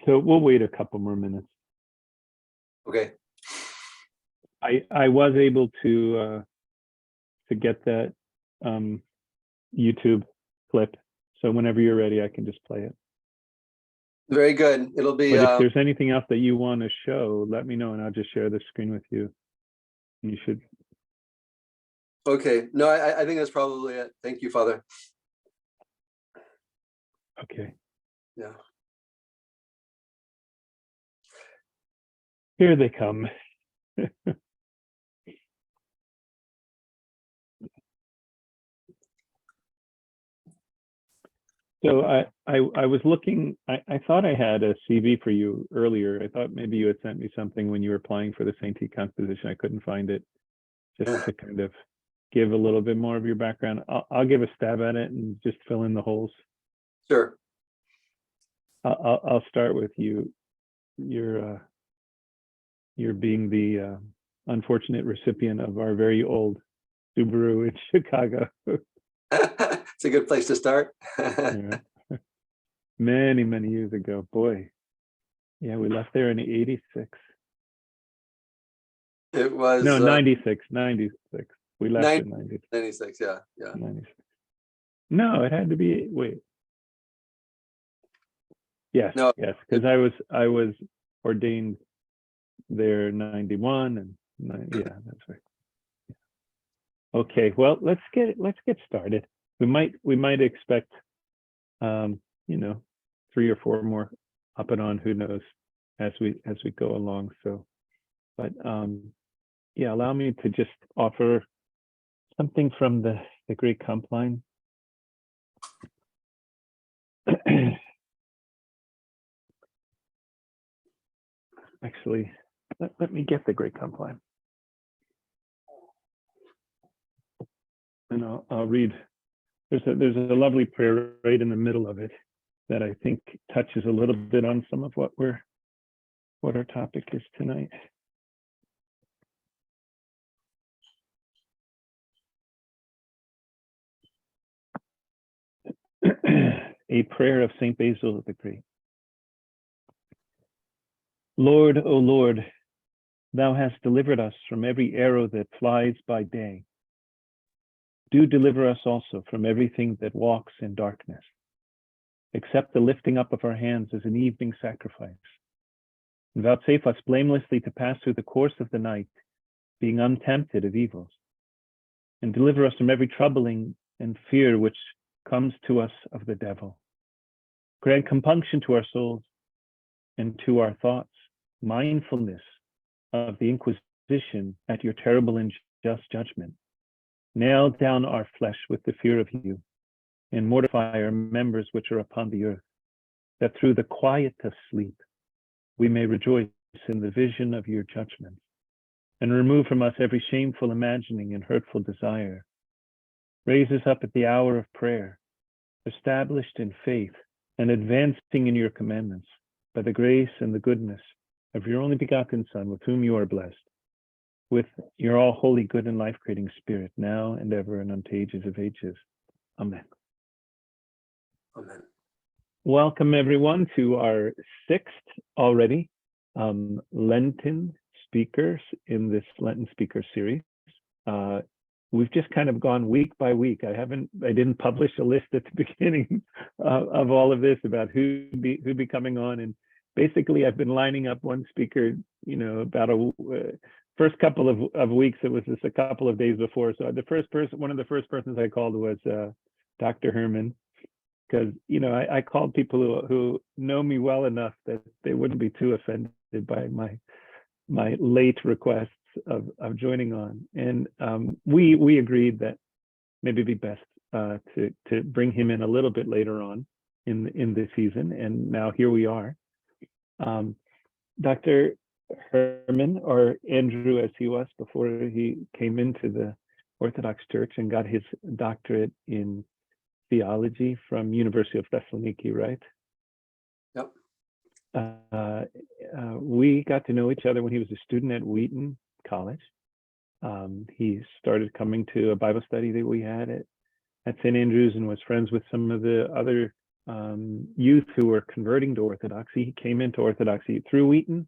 So we'll wait a couple more minutes. Okay. I was able to get that YouTube clip. So whenever you're ready, I can just play it. Very good. It'll be. But if there's anything else that you want to show, let me know, and I'll just share the screen with you. You should. Okay. No, I think that's probably it. Thank you, Father. Okay. Yeah. Here they come. So I was looking, I thought I had a CV for you earlier. I thought maybe you had sent me something when you were applying for the St. T composition. I couldn't find it, just to kind of give a little bit more of your background. I'll give a stab at it and just fill in the holes. Sure. I'll start with you. You're being the unfortunate recipient of our very old Subaru in Chicago. It's a good place to start. Yeah. Many years ago. Boy. Yeah, we left there in 86. It was no 96. We left in 96. 96. Yeah. 96. No, it had to be, wait. Yes, No, yes, because I was ordained there 91 and yeah, that's right. Okay, well, let's get started. We might expect 3 or 4 more up and on, who knows, as we go along. So, but yeah, allow me to just offer something from the great comp line. Actually, let me get the great comp line. And I'll read. There's a lovely prayer right in the middle of it that I think touches a little bit on some of what our topic is tonight. A prayer of Saint Basil the Great. Lord, O Lord, thou hast delivered us from every arrow that flies by day. Do deliver us also from everything that walks in darkness. Accept the lifting up of our hands as an evening sacrifice. And vouchsafe us blamelessly to pass through the course of the night, being untempted of evils. And deliver us from every troubling and fear which comes to us of the devil. Grant compunction to our souls and to our thoughts, mindfulness of the Inquisition at your terrible and just judgment. Nail down our flesh with the fear of you, and mortify our members which are upon the earth, that through the quiet of sleep we may rejoice in the vision of your judgment, and remove from us every shameful imagining and hurtful desire. Raise us up at the hour of prayer, established in faith and advancing in your commandments, by the grace and the goodness of your only begotten Son, with whom you are blessed, with your all holy, good, and life-creating Spirit, now and ever and unto ages of ages. Amen. Amen. Welcome, everyone, to our 6th already Lenten speakers in this Lenten speaker series. We've just kind of gone week by week. I didn't publish a list at the beginning of all of this about who'd be coming on, and basically I've been lining up one speaker, about first couple of weeks. It was just a couple of days before. So one of the first persons I called was Dr. Herman, because I called people who know me well enough that they wouldn't be too offended by my late requests of joining on, and we agreed that maybe it'd be best to bring him in a little bit later on in this season, and now here we are. Dr. Herman, or Andrew as he was before he came into the Orthodox Church and got his doctorate in theology from University of Thessaloniki, right? Yep. We got to know each other when he was a student at Wheaton College. He started coming to a Bible study that we had at St. Andrews and was friends with some of the other youth who were converting to Orthodoxy. He came into Orthodoxy through Wheaton,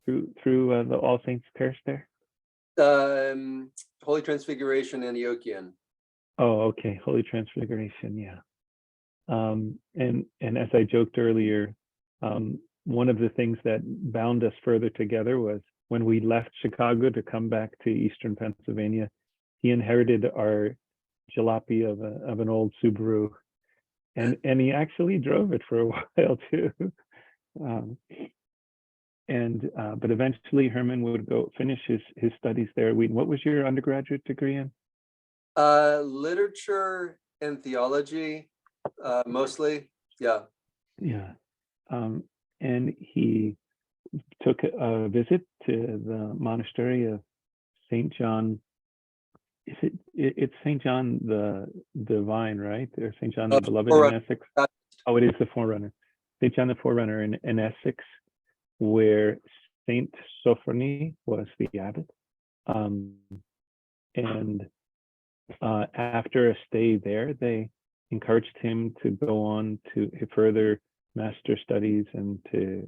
through the All Saints Parish there. Holy Transfiguration, Antiochian. Oh, okay, Holy Transfiguration, yeah. And as I joked earlier, one of the things that bound us further together was when we left Chicago to come back to Eastern Pennsylvania, he inherited our jalopy of an old Subaru, and he actually drove it for a while too. But eventually Herman would go finish his studies there at Wheaton. What was your undergraduate degree in? Literature and theology, mostly. Yeah. Yeah. And he took a visit to the monastery of St. John. It's St. John the Divine, right? Or St. John the Beloved in Essex? Oh, it is the Forerunner. St. John the Forerunner in Essex, where Saint Sophronie was the abbot. And after a stay there, they encouraged him to go on to further master studies and to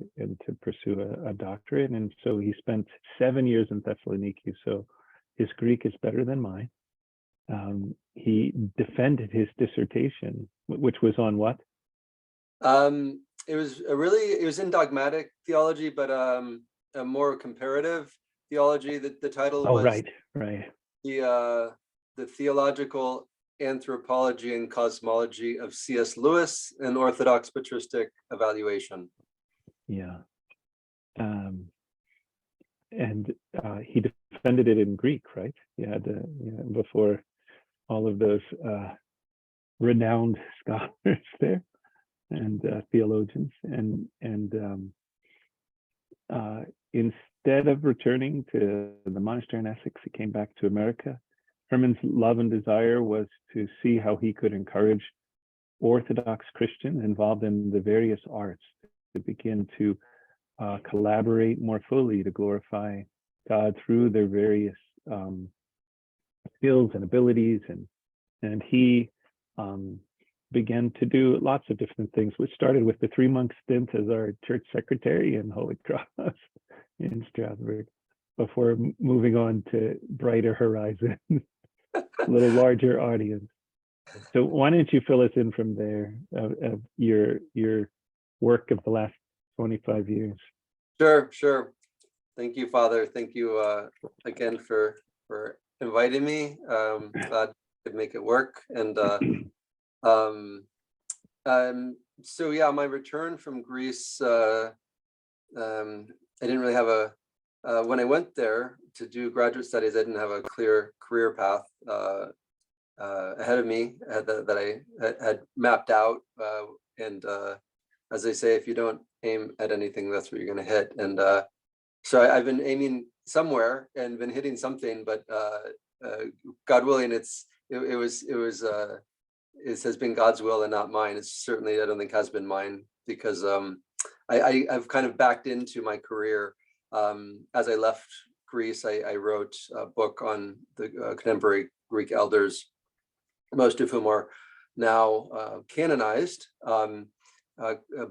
pursue a doctorate. And so he spent 7 years in Thessaloniki. So his Greek is better than mine. He defended his dissertation, which was on what? It was in dogmatic theology, but a more comparative theology. The title was right. The theological anthropology and cosmology of C.S. Lewis, an Orthodox patristic evaluation. Yeah. And he defended it in Greek, right? Yeah, before all of those renowned scholars there and theologians. And instead of returning to the monastery in Essex, he came back to America. Herman's love and desire was to see how he could encourage Orthodox Christians involved in the various arts to begin to collaborate more fully to glorify God through their various skills and abilities. And he began to do lots of different things, which started with the 3-month stint as our church secretary in Holy Cross in Strasbourg, before moving on to brighter horizons, a little larger audience. So why don't you fill us in from there of your work of the last 25 years? Sure. Thank you, Father. Thank you again for inviting me. Glad I could make it work. And so yeah, my return from Greece, I didn't really have when I went there to do graduate studies, I didn't have a clear career path ahead of me that I had mapped out. And as they say, if you don't aim at anything, that's what you're going to hit. And so I've been aiming somewhere and been hitting something, but God willing, it has been God's will and not mine. It's certainly, I don't think, has been mine, because I've kind of backed into my career. As I left Greece, I wrote a book on the contemporary Greek elders, most of whom are now canonized, a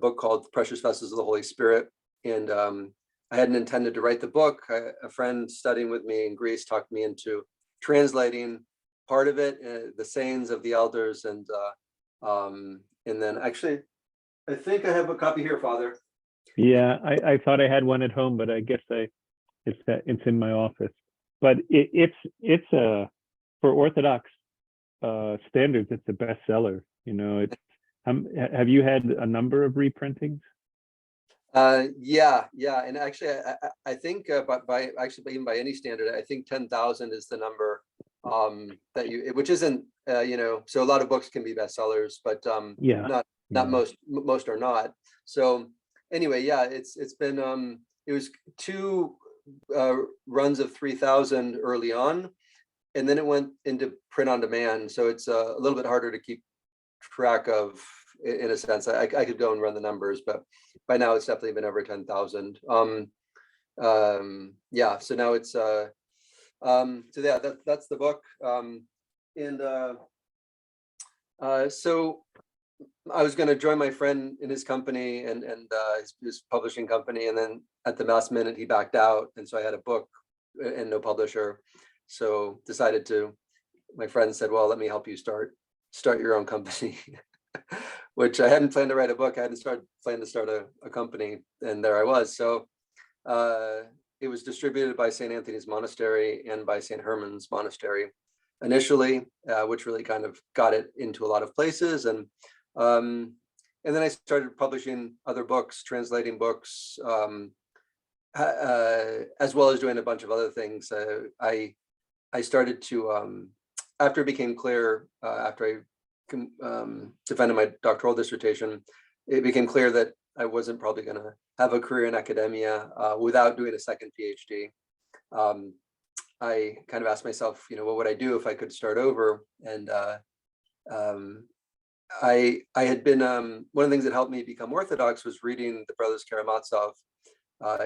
book called Precious Vessels of the Holy Spirit. And I hadn't intended to write the book. A friend studying with me in Greece talked me into translating part of it, the sayings of the elders. And then actually, I think I have a copy here, Father. Yeah, I thought I had one at home, but I guess it's in my office. But it's for Orthodox standards, it's a bestseller. You know, it's have you had a number of reprintings? Yeah, and actually, I think even by any standard, I think 10,000 is the number that which isn't so a lot of books can be bestsellers, but not most are not. So anyway, yeah, it's been it was 2 runs of 3,000 early on, and then it went into print on demand. So it's a little bit harder to keep track of, in a sense. I could go and run the numbers, but by now it's definitely been over 10,000. Yeah, so now it's so yeah, that's the book. So I was going to join my friend in his company and his publishing company, and then at the last minute he backed out, and so I had a book and no publisher. So decided to. My friend said, "Well, let me help you start your own company," which I hadn't planned to write a book. I hadn't planned to start a company, and there I was. So it was distributed by St. Anthony's Monastery and by St. Herman's Monastery initially, which really kind of got it into a lot of places. Um, and then I started publishing other books, translating books, as well as doing a bunch of other things. I started to, after it became clear, after I defended my doctoral dissertation, it became clear that I wasn't probably going to have a career in academia without doing a second PhD. I kind of asked myself, what would I do if I could start over? And I had been, one of the things that helped me become Orthodox was reading the Brothers Karamazov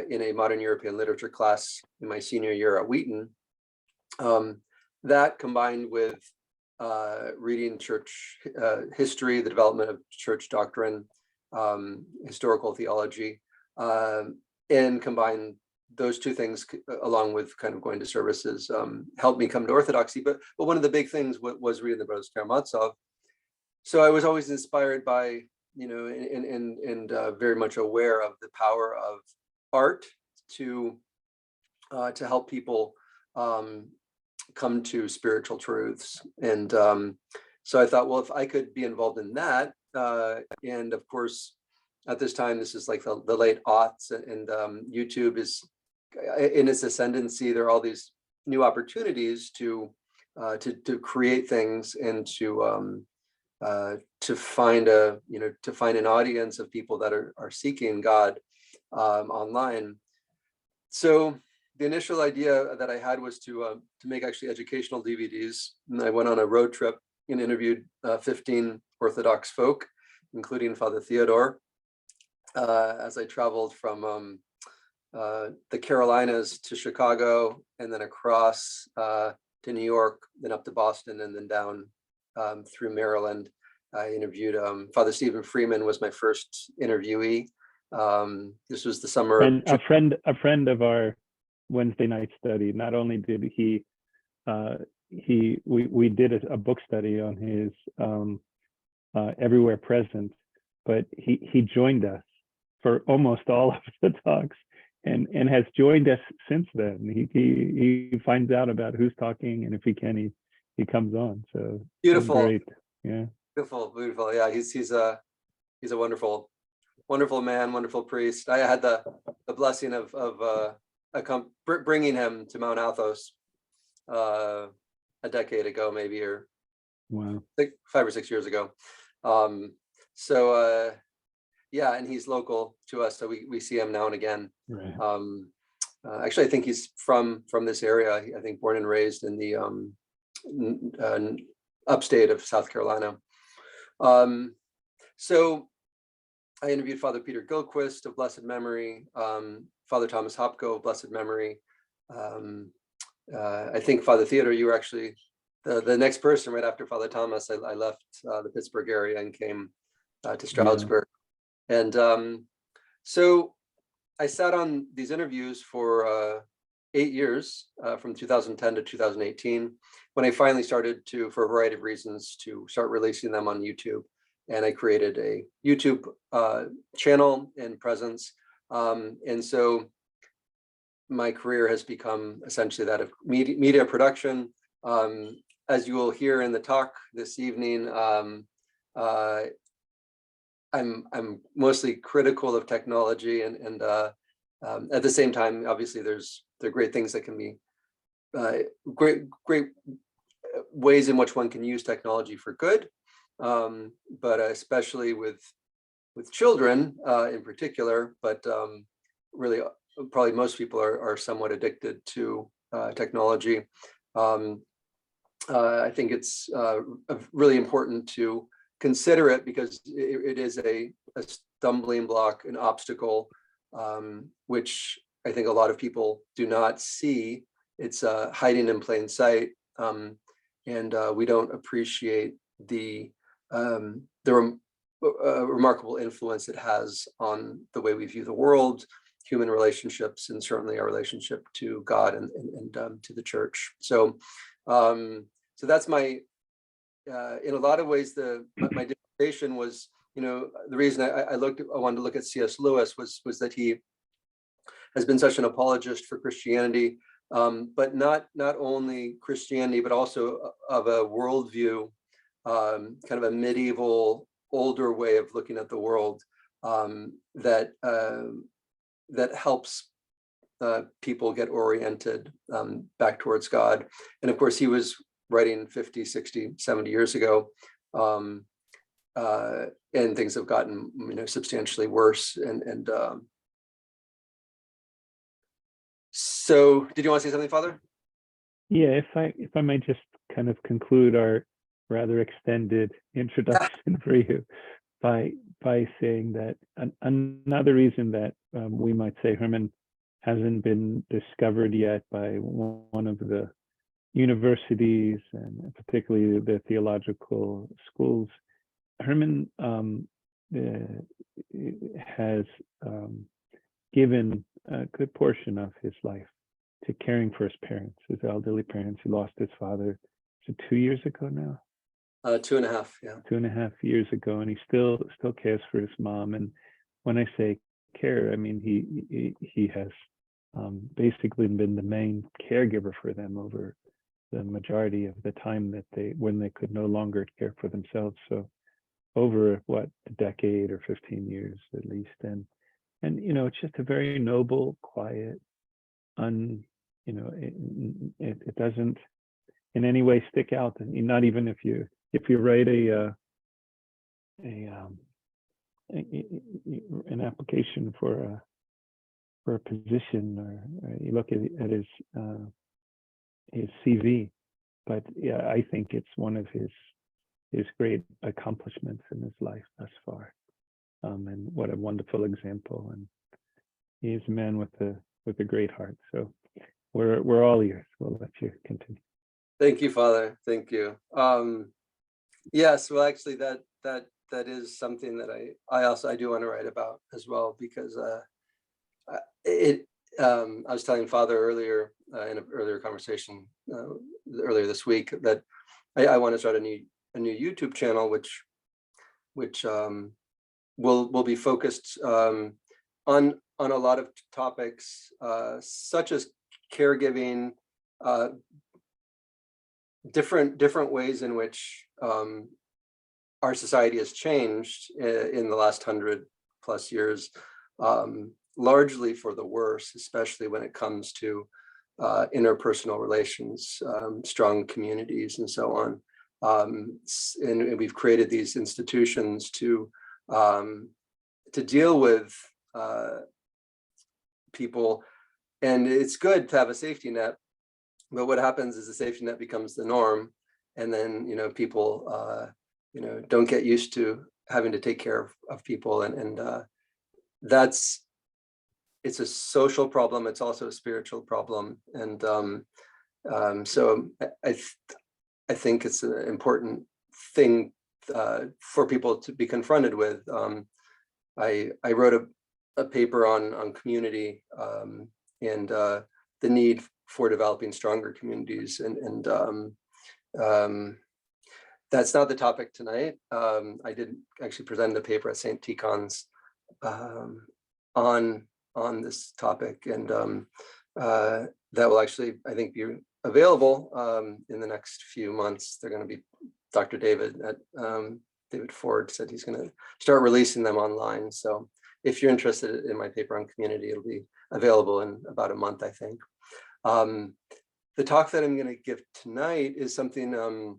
in a modern European literature class in my senior year at Wheaton. That combined with reading church history, the development of church doctrine, historical theology, and combine those two things along with kind of going to services helped me come to Orthodoxy. But one of the big things was reading the Brothers Karamazov. So I was always inspired by, and very much aware of the power of art to help people come to spiritual truths. And so I thought, well, if I could be involved in that, and of course, at this time, this is like the late aughts, and YouTube is in its ascendancy. There are all these new opportunities to create things and to find an audience of people that are seeking God online. So the initial idea that I had was to make actually educational DVDs. And I went on a road trip and interviewed 15 Orthodox folk, including Father Theodore, as I traveled from the Carolinas to Chicago, and then across to New York, then up to Boston, and then down through Maryland. I interviewed Father Stephen Freeman was my first interviewee. This was the summer. And a friend of our Wednesday night study. Not only did we did a book study on his Everywhere Present, but he joined us for almost all of the talks, and has joined us since then. He finds out about who's talking, and if he can, he comes on. So beautiful, great, yeah, beautiful. Yeah, he's a wonderful man, wonderful priest. I had the blessing of bringing him to Mount Athos a decade ago, maybe, or wow, 5 or 6 years ago. Yeah, and he's local to us, so we see him now and again. right. Actually, I think he's from this area. I think born and raised in the upstate of South Carolina. So I interviewed Father Peter Gilquist of blessed memory, Father Thomas Hopko of blessed memory. I think Father Theodore, you were actually the next person right after Father Thomas. I left the Pittsburgh area and came to Stroudsburg. Yeah. And so I sat on these interviews for 8 years, from 2010 to 2018, when I finally started to, for a variety of reasons, to start releasing them on YouTube. And I created a YouTube channel and presence. And so my career has become essentially that of media production. As you will hear in the talk this evening, I'm mostly critical of technology, and at the same time, obviously, there are great things that can be great ways in which one can use technology for good, but especially with children in particular. But really, probably most people are somewhat addicted to technology. I think it's really important to consider it, because it is a stumbling block, an obstacle, which I think a lot of people do not see. It's hiding in plain sight, and we don't appreciate the remarkable influence it has on the way we view the world, human relationships, and certainly our relationship to God and to the church. So, so that's my, in a lot of ways, my dissertation was, the reason I wanted to look at C.S. Lewis was that he has been such an apologist for Christianity, but not only Christianity, but also of a worldview, kind of a medieval, older way of looking at the world, that helps people get oriented back towards God. And of course, he was writing 50, 60, 70 years ago, and things have gotten substantially worse. And so, did you want to say something, Father? Yeah, if I might just kind of conclude our rather extended introduction for you by saying that another reason that we might say Herman hasn't been discovered yet by one of the universities, and particularly the theological schools. Herman has given a good portion of his life to caring for his parents, his elderly parents. He lost his father, is it 2 years ago now? 2.5, yeah. 2.5 years ago, and he still cares for his mom. And when I say care, I mean he has basically been the main caregiver for them over the majority of the time when they could no longer care for themselves. So over a decade or 15 years at least. And it's just a very noble, quiet, it doesn't in any way stick out. And not even if you write an application for a position, or you look at his CV. But yeah, I think it's one of his great accomplishments in his life thus far. And what a wonderful example. And he is a man with a great heart. So we're all ears. We'll let you continue. Thank you, Father. Thank you. Yes, well, actually, that is something that I do want to write about as well, because I was telling Father earlier in an earlier conversation earlier this week that I want to start a new YouTube channel, which will be focused on a lot of topics, such as caregiving, different ways in which our society has changed in the last 100+ years, largely for the worse, especially when it comes to interpersonal relations, strong communities, and so on. And we've created these institutions to deal with people, and it's good to have a safety net. But what happens is the safety net becomes the norm, and then people don't get used to having to take care of people, and it's a social problem. It's also a spiritual problem, and so I think it's an important thing for people to be confronted with. I wrote a paper on community and the need for developing stronger communities, and that's not the topic tonight. I did actually present a paper at St. Tikhon's on this topic, and that will actually, I think, be available in the next few months. They're going to be, Dr. David Ford said he's going to start releasing them online. So if you're interested in my paper on community, it'll be available in about a month, I think. The talk that I'm going to give tonight is something,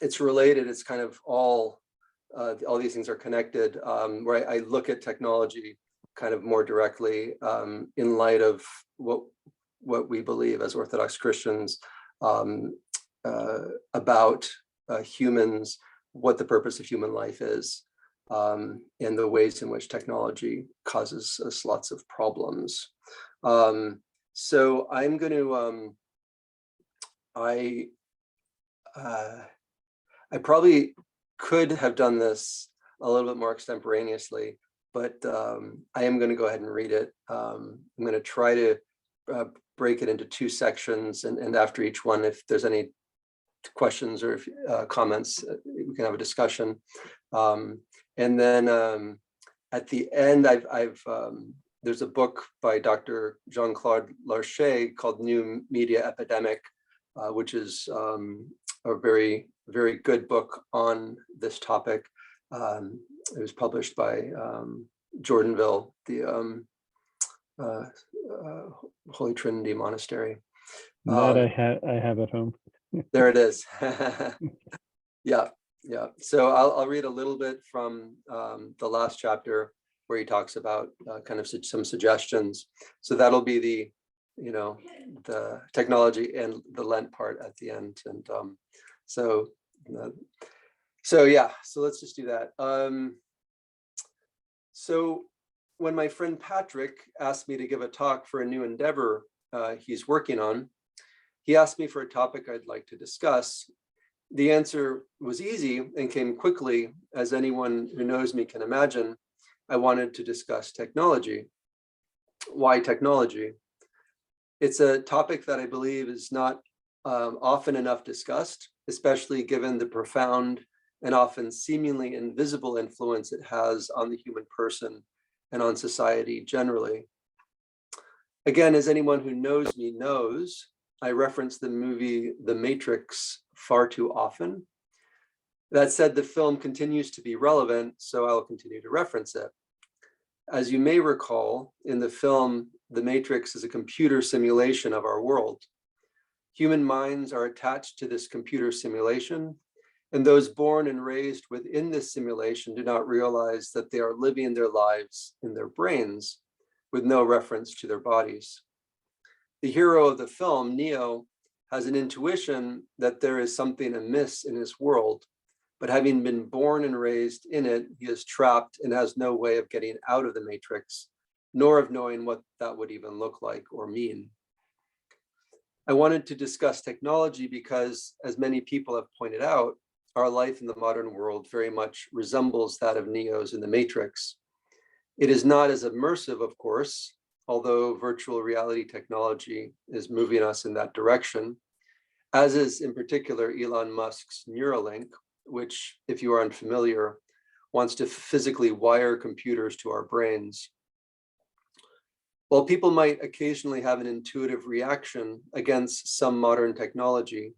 it's related. It's kind of all these things are connected, where I look at technology kind of more directly in light of what we believe as Orthodox Christians about humans, what the purpose of human life is, and the ways in which technology causes us lots of problems. So I'm going to, I probably could have done this a little bit more extemporaneously, but I am going to go ahead and read it. I'm going to try to break it into 2 sections, and after each one, if there's any questions or comments, we can have a discussion. And then at the end, there's a book by Dr. Jean-Claude Larcher called New Media Epidemic, which is a very, very good book on this topic. It was published by Jordanville, the Holy Trinity Monastery. That I have at home. There it is. Yeah. So I'll read a little bit from the last chapter where he talks about kind of some suggestions. So that'll be the technology and the Lent part at the end. And so yeah, so let's just do that. So when my friend Patrick asked me to give a talk for a new endeavor he's working on, he asked me for a topic I'd like to discuss. The answer was easy and came quickly, as anyone who knows me can imagine. I wanted to discuss technology. Why technology? It's a topic that I believe is not often enough discussed, especially given the profound and often seemingly invisible influence it has on the human person and on society generally. Again, as anyone who knows me knows, I reference the movie The Matrix far too often. That said, the film continues to be relevant, so I'll continue to reference it. As you may recall, in the film, The Matrix is a computer simulation of our world. Human minds are attached to this computer simulation, and those born and raised within this simulation do not realize that they are living their lives in their brains with no reference to their bodies. The hero of the film, Neo, has an intuition that there is something amiss in his world, but having been born and raised in it, he is trapped and has no way of getting out of the matrix, nor of knowing what that would even look like or mean. I wanted to discuss technology because, as many people have pointed out, our life in the modern world very much resembles that of Neo's in the Matrix. It is not as immersive, of course, although virtual reality technology is moving us in that direction, as is in particular Elon Musk's Neuralink, which, if you are unfamiliar, wants to physically wire computers to our brains. While people might occasionally have an intuitive reaction against some modern technology,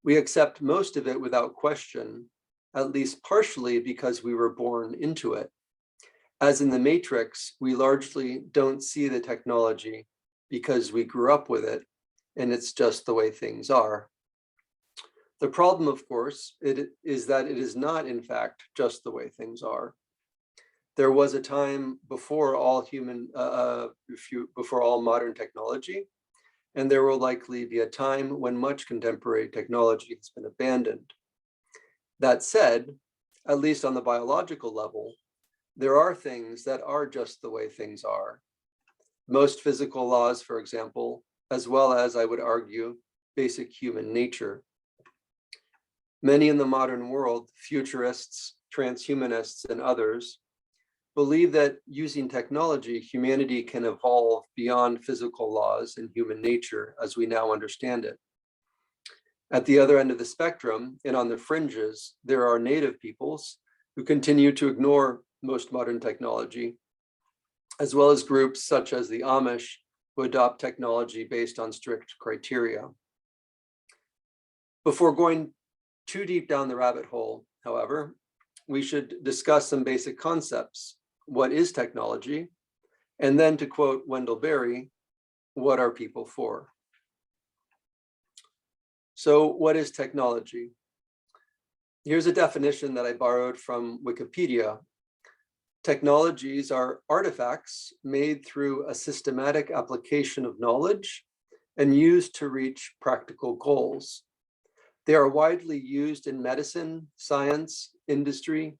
we accept most of it without question, at least partially because we were born into it. As in the Matrix, we largely don't see the technology because we grew up with it, and it's just the way things are. The problem, of course, is that it is not, in fact, just the way things are. There was a time before all modern technology, and there will likely be a time when much contemporary technology has been abandoned. That said, at least on the biological level, there are things that are just the way things are. Most physical laws, for example, as well as, I would argue, basic human nature. Many in the modern world, futurists, transhumanists, and others, believe that using technology, humanity can evolve beyond physical laws and human nature as we now understand it. At the other end of the spectrum, and on the fringes, there are native peoples who continue to ignore most modern technology, as well as groups such as the Amish, who adopt technology based on strict criteria. Before going too deep down the rabbit hole, however, we should discuss some basic concepts. What is technology? And then, to quote Wendell Berry, what are people for? So what is technology? Here's a definition that I borrowed from Wikipedia. Technologies are artifacts made through a systematic application of knowledge and used to reach practical goals. They are widely used in medicine, science, industry,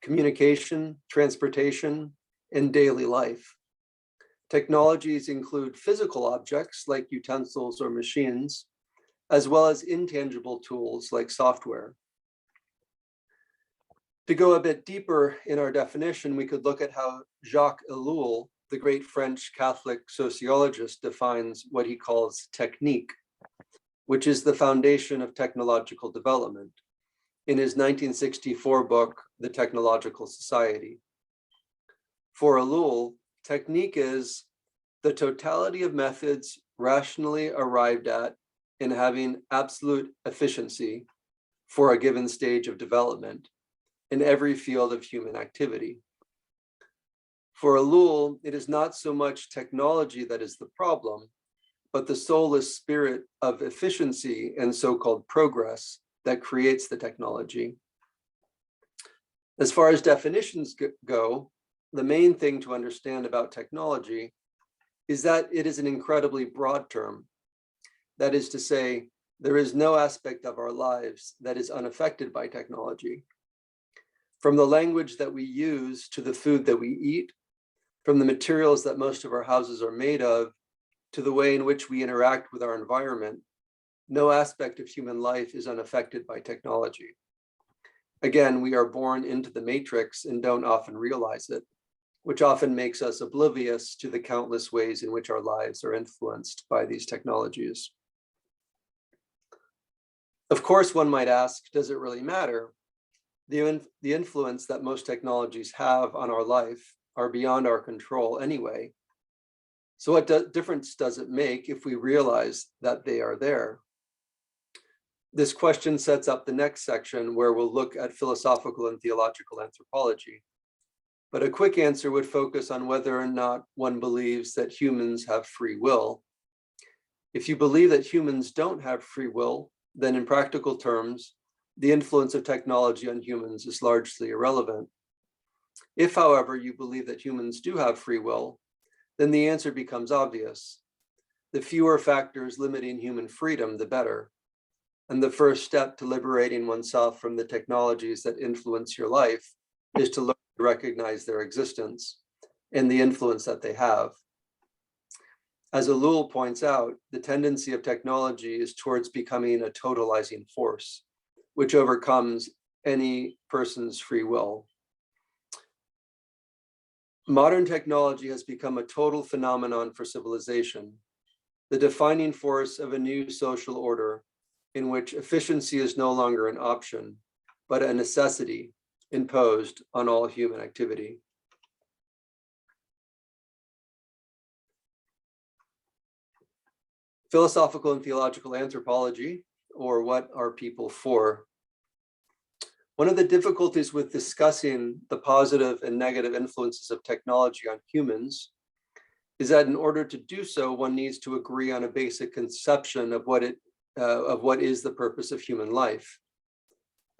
communication, transportation, and daily life. Technologies include physical objects like utensils or machines, as well as intangible tools like software. To go a bit deeper in our definition, we could look at how Jacques Ellul, the great French Catholic sociologist, defines what he calls technique, which is the foundation of technological development, in his 1964 book, The Technological Society. For Ellul, technique is the totality of methods rationally arrived at in having absolute efficiency for a given stage of development in every field of human activity. For Ellul, it is not so much technology that is the problem, but the soulless spirit of efficiency and so-called progress that creates the technology. As far as definitions go, the main thing to understand about technology is that it is an incredibly broad term. That is to say, there is no aspect of our lives that is unaffected by technology. From the language that we use to the food that we eat, from the materials that most of our houses are made of, to the way in which we interact with our environment, no aspect of human life is unaffected by technology. Again, we are born into the matrix and don't often realize it, which often makes us oblivious to the countless ways in which our lives are influenced by these technologies. Of course, one might ask, does it really matter? The influence that most technologies have on our life are beyond our control anyway. So what difference does it make if we realize that they are there? This question sets up the next section where we'll look at philosophical and theological anthropology. But a quick answer would focus on whether or not one believes that humans have free will. If you believe that humans don't have free will, then in practical terms, the influence of technology on humans is largely irrelevant. If, however, you believe that humans do have free will, then the answer becomes obvious. The fewer factors limiting human freedom, the better. And the first step to liberating oneself from the technologies that influence your life is to learn to recognize their existence and the influence that they have. As Ellul points out, the tendency of technology is towards becoming a totalizing force, which overcomes any person's free will. Modern technology has become a total phenomenon for civilization, the defining force of a new social order in which efficiency is no longer an option, but a necessity imposed on all human activity. Philosophical and theological anthropology, or what are people for? One of the difficulties with discussing the positive and negative influences of technology on humans is that in order to do so, one needs to agree on a basic conception of what is the purpose of human life.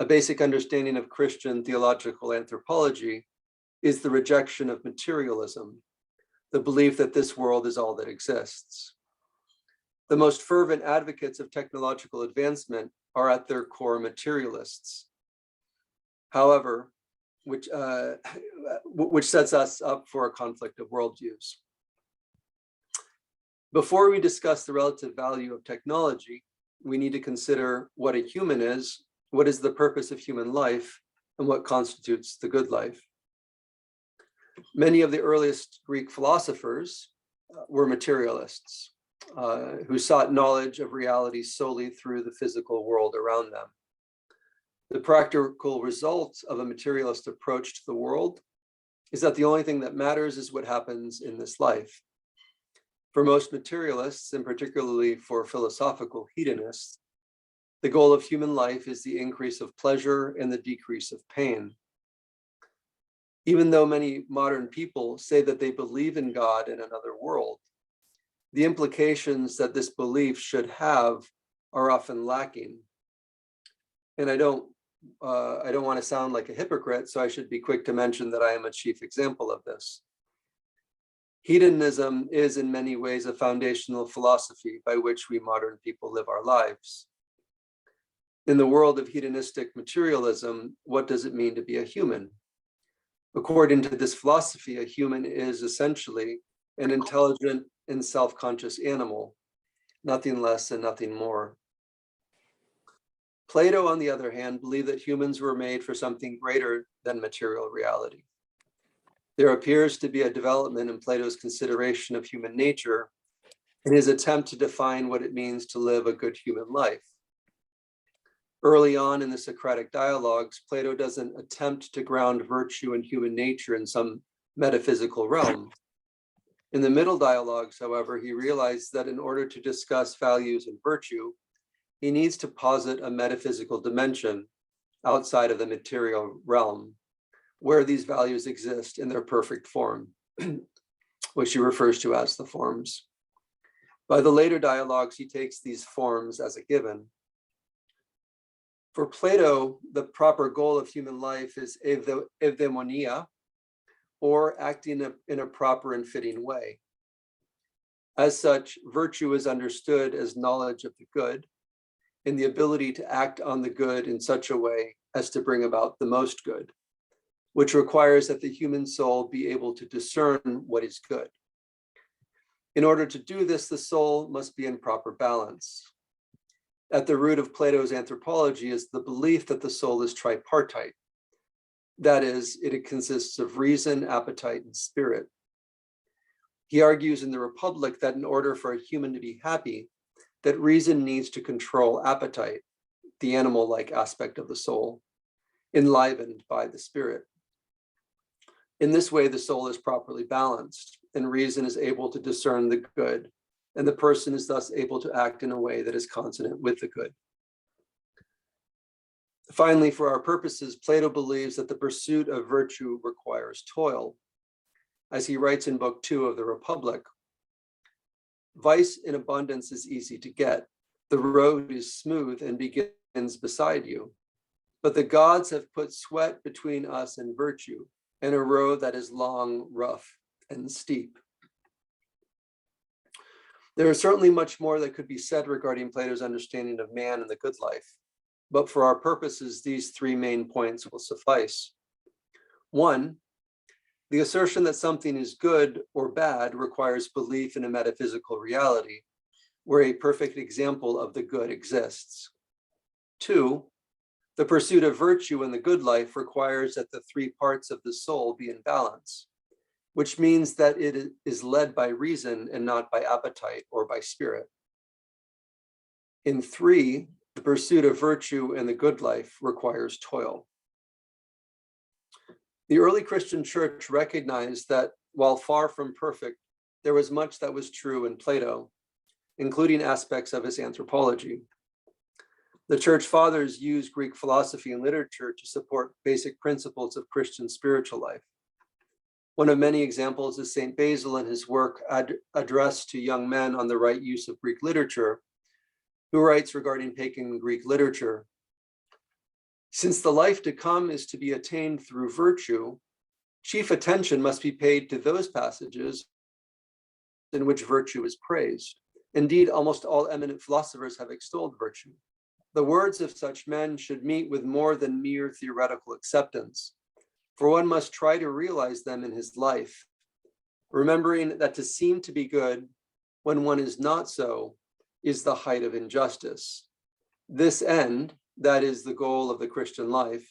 A basic understanding of Christian theological anthropology is the rejection of materialism, the belief that this world is all that exists. The most fervent advocates of technological advancement are at their core materialists. However, which sets us up for a conflict of worldviews. Before we discuss the relative value of technology, we need to consider what a human is, what is the purpose of human life, and what constitutes the good life. Many of the earliest Greek philosophers were materialists who sought knowledge of reality solely through the physical world around them. The practical result of a materialist approach to the world is that the only thing that matters is what happens in this life. For most materialists, and particularly for philosophical hedonists, the goal of human life is the increase of pleasure and the decrease of pain. Even though many modern people say that they believe in God and another world, the implications that this belief should have are often lacking. And I don't want to sound like a hypocrite, so I should be quick to mention that I am a chief example of this. Hedonism is in many ways a foundational philosophy by which we modern people live our lives. In the world of hedonistic materialism, what does it mean to be a human? According to this philosophy, a human is essentially an intelligent and self-conscious animal, nothing less and nothing more. Plato, on the other hand, believed that humans were made for something greater than material reality. There appears to be a development in Plato's consideration of human nature in his attempt to define what it means to live a good human life. Early on in the Socratic dialogues, Plato doesn't attempt to ground virtue and human nature in some metaphysical realm. In the middle dialogues, however, he realized that in order to discuss values and virtue, he needs to posit a metaphysical dimension outside of the material realm, where these values exist in their perfect form, which he refers to as the forms. By the later dialogues, he takes these forms as a given. For Plato, the proper goal of human life is eudaimonia, or acting in a proper and fitting way. As such, virtue is understood as knowledge of the good and the ability to act on the good in such a way as to bring about the most good, which requires that the human soul be able to discern what is good. In order to do this, the soul must be in proper balance. At the root of Plato's anthropology is the belief that the soul is tripartite. That is, it consists of reason, appetite, and spirit. He argues in the Republic that in order for a human to be happy, that reason needs to control appetite, the animal-like aspect of the soul, enlivened by the spirit. In this way, the soul is properly balanced, and reason is able to discern the good, and the person is thus able to act in a way that is consonant with the good. Finally, for our purposes, Plato believes that the pursuit of virtue requires toil. As he writes in Book 2 of the Republic, vice in abundance is easy to get. The road is smooth and begins beside you. But the gods have put sweat between us and virtue, and a road that is long, rough, and steep. There is certainly much more that could be said regarding Plato's understanding of man and the good life. But for our purposes, these three main points will suffice. One, the assertion that something is good or bad requires belief in a metaphysical reality, where a perfect example of the good exists. Two, the pursuit of virtue in the good life requires that the three parts of the soul be in balance, which means that it is led by reason and not by appetite or by spirit. In three, the pursuit of virtue in the good life requires toil. The early Christian church recognized that while far from perfect, there was much that was true in Plato, including aspects of his anthropology. The church fathers used Greek philosophy and literature to support basic principles of Christian spiritual life. One of many examples is St. Basil in his work addressed to young men on the right use of Greek literature, who writes regarding pagan Greek literature, since the life to come is to be attained through virtue, chief attention must be paid to those passages in which virtue is praised. Indeed, almost all eminent philosophers have extolled virtue. The words of such men should meet with more than mere theoretical acceptance, for one must try to realize them in his life, remembering that to seem to be good when one is not so is the height of injustice. This end, that is the goal of the Christian life,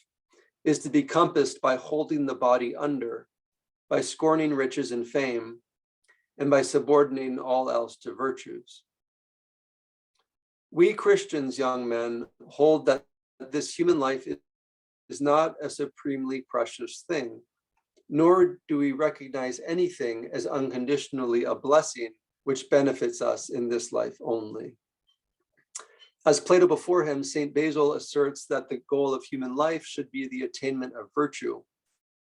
is to be compassed by holding the body under, by scorning riches and fame, and by subordinating all else to virtues. We Christians, young men, hold that this human life is not a supremely precious thing, nor do we recognize anything as unconditionally a blessing which benefits us in this life only. As Plato before him, St. Basil asserts that the goal of human life should be the attainment of virtue.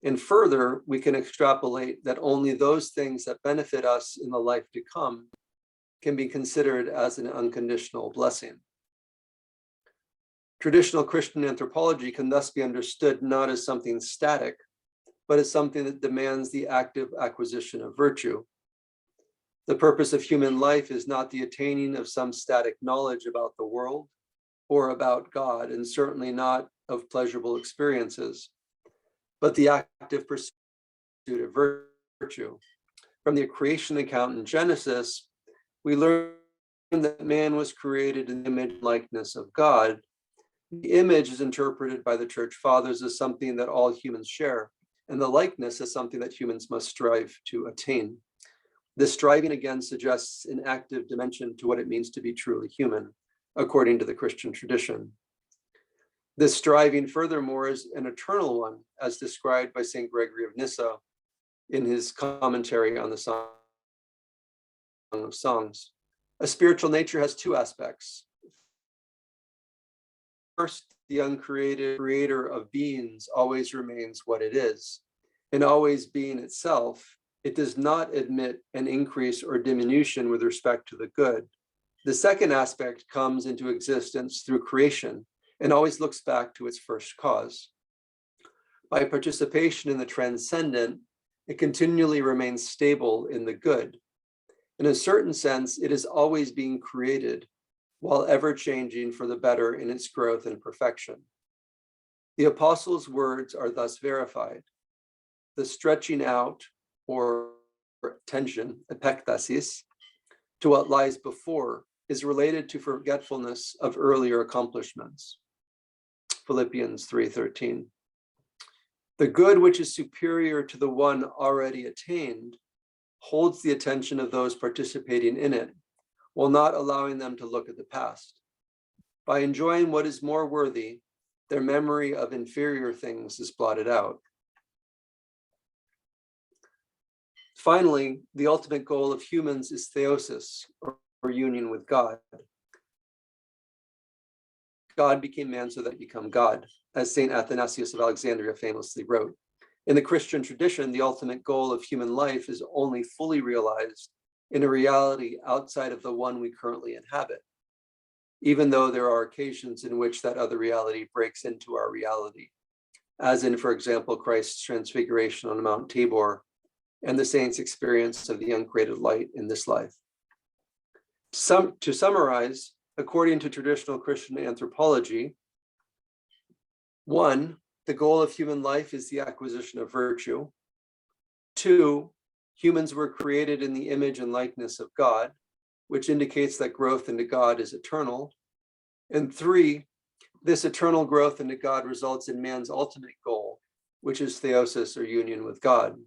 And further, we can extrapolate that only those things that benefit us in the life to come can be considered as an unconditional blessing. Traditional Christian anthropology can thus be understood not as something static, but as something that demands the active acquisition of virtue. The purpose of human life is not the attaining of some static knowledge about the world or about God, and certainly not of pleasurable experiences, but the active pursuit of virtue. From the creation account in Genesis, we learn that man was created in the image and likeness of God, The image is interpreted by the church fathers as something that all humans share, and the likeness as something that humans must strive to attain. This striving again suggests an active dimension to what it means to be truly human, according to the Christian tradition. This striving, furthermore, is an eternal one, as described by St. Gregory of Nyssa in his commentary on the Song of Songs. A spiritual nature has two aspects. First, the uncreated creator of beings always remains what it is. In always being itself, it does not admit an increase or diminution with respect to the good. The second aspect comes into existence through creation and always looks back to its first cause. By participation in the transcendent, it continually remains stable in the good. In a certain sense, it is always being created, while ever changing for the better in its growth and perfection. The apostles' words are thus verified. The stretching out or tension, epektasis, to what lies before is related to forgetfulness of earlier accomplishments. Philippians 3:13. The good which is superior to the one already attained holds the attention of those participating in it, while not allowing them to look at the past. By enjoying what is more worthy, their memory of inferior things is blotted out. Finally, the ultimate goal of humans is theosis, or union with God. God became man so that he become God, as St. Athanasius of Alexandria famously wrote. In the Christian tradition, the ultimate goal of human life is only fully realized in a reality outside of the one we currently inhabit, even though there are occasions in which that other reality breaks into our reality, as in, for example, Christ's transfiguration on Mount Tabor and the saints' experience of the uncreated light in this life. To summarize, according to traditional Christian anthropology, 1, the goal of human life is the acquisition of virtue. 2, humans were created in the image and likeness of God, which indicates that growth into God is eternal. And 3, this eternal growth into God results in man's ultimate goal, which is theosis, or union with God.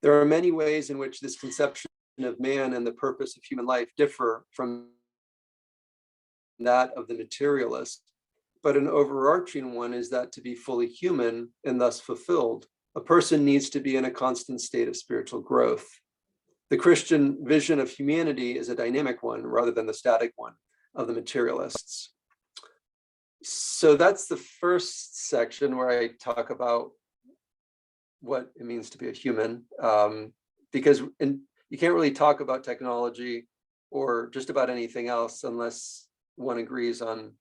There are many ways in which this conception of man and the purpose of human life differ from that of the materialist, but an overarching one is that to be fully human and thus fulfilled, a person needs to be in a constant state of spiritual growth. The Christian vision of humanity is a dynamic one rather than the static one of the materialists. So that's the first section where I talk about what it means to be a human, because you can't really talk about technology or just about anything else unless one agrees on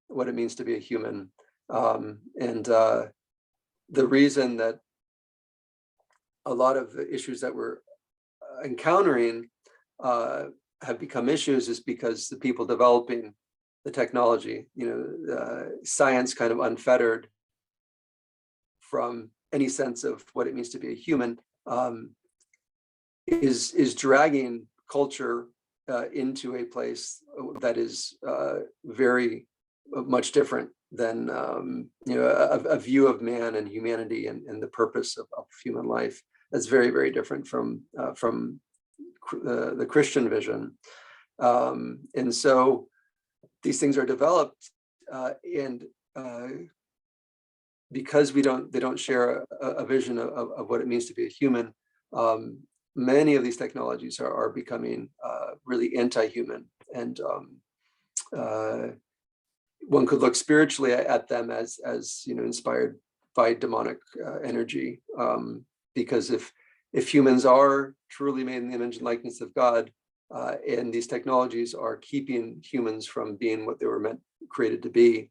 what it means to be a human. The reason that a lot of the issues that we're encountering have become issues is because the people developing the technology, science kind of unfettered from any sense of what it means to be a human, is dragging culture into a place that is very much different than a view of man and humanity and the purpose of human life. That's very, very different from the Christian vision. And so these things are developed, and because they don't share a vision of what it means to be a human, many of these technologies are becoming really anti-human, and one could look spiritually at them as inspired by demonic energy, because if humans are truly made in the image and likeness of God, and these technologies are keeping humans from being what they were created to be,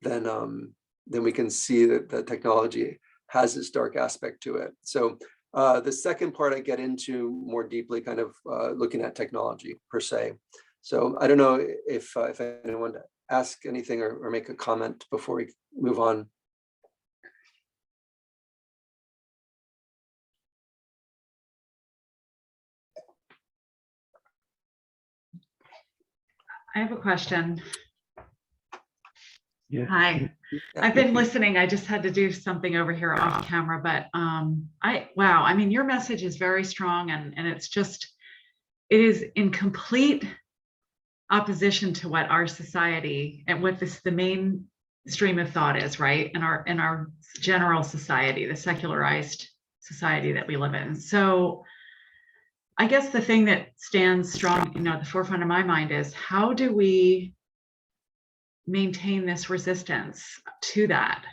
then we can see that the technology has this dark aspect to it. So the second part I get into more deeply, kind of looking at technology per se. So I don't know if anyone to ask anything or make a comment before we move on. I have a question. Yes. Hi. I've been listening. I just had to do something over here off camera, but wow, I mean, your message is very strong, and it's just, it is in complete opposition to what our society and what the main stream of thought is, right? In our general society, the secularized society that we live in. So I guess the thing that stands strong, at the forefront of my mind is, how do we maintain this resistance to that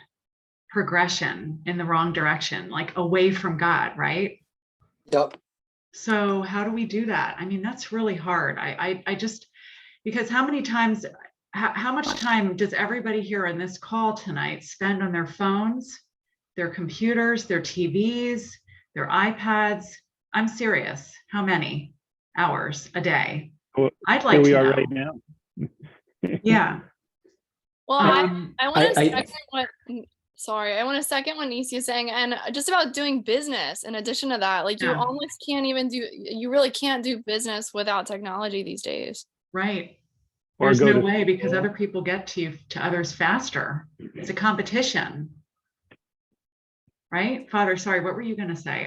progression in the wrong direction, like away from God, right? Yep. So how do we do that? I mean, that's really hard. I just, because how many times, how much time does everybody here in this call tonight spend on their phones, their computers, their TVs, their iPads? I'm serious. How many hours a day? Well, I'd like here we to are know. right now. Yeah. Well, I want to second what, sorry, I want to second what Nisi is saying, and just about doing business. In addition to that, like you almost can't even you really can't do business without technology these days. Right. Or There's go no to way, because school. other people get to others faster. It's a competition. Right? Father, sorry, what were you going to say?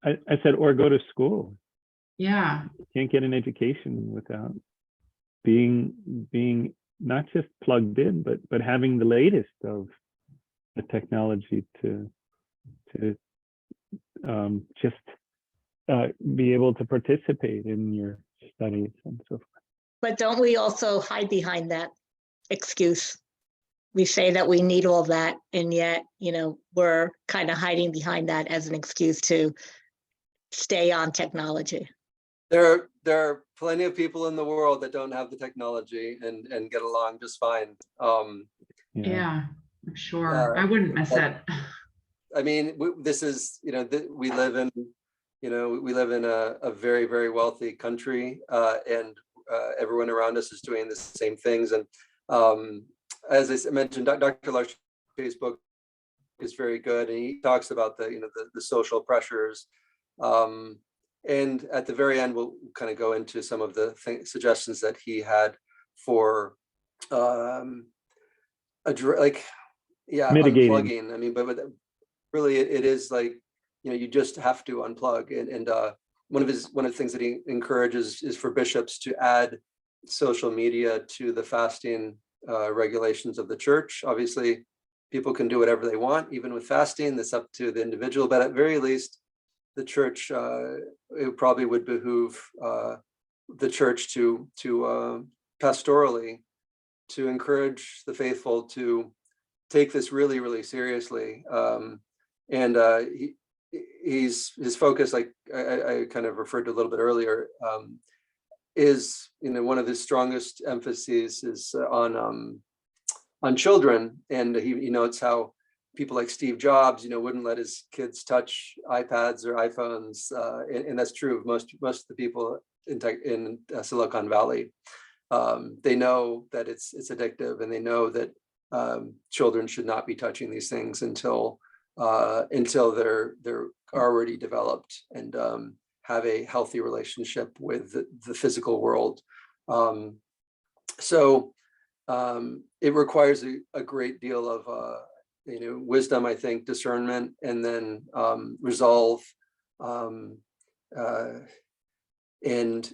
I said, or go to school. Yeah. You can't get an education without being not just plugged in, but having the latest of the technology to just be able to participate in your studies and so forth. But don't we also hide behind that excuse? We say that we need all that, and yet, we're kind of hiding behind that as an excuse to stay on technology. There are plenty of people in the world that don't have the technology and get along just fine. Yeah, I'm sure. I wouldn't miss it. I mean, this is, we live in, a very, very wealthy country, and everyone around us is doing the same things. And as I mentioned, Dr. Larcher's book is very good, and he talks about the social pressures. And at the very end, we'll kind of go into some of the suggestions that he had for Mitigating. unplugging. I mean, but really it is like, you just have to unplug. And one of the things that he encourages is for bishops to add social media to the fasting regulations of the church. Obviously, people can do whatever they want, even with fasting. That's up to the individual, but at very least, the church, it probably would behoove the church to pastorally to encourage the faithful to take this really, really seriously. And his focus, like I kind of referred to a little bit earlier, is one of his strongest emphases is on children, and he notes how people like Steve Jobs, wouldn't let his kids touch iPads or iPhones, and that's true of most of the people in Silicon Valley. They know that it's addictive, and they know that children should not be touching these things until they're already developed and have a healthy relationship with the physical world. So it requires a great deal of wisdom, I think, discernment, and then resolve. And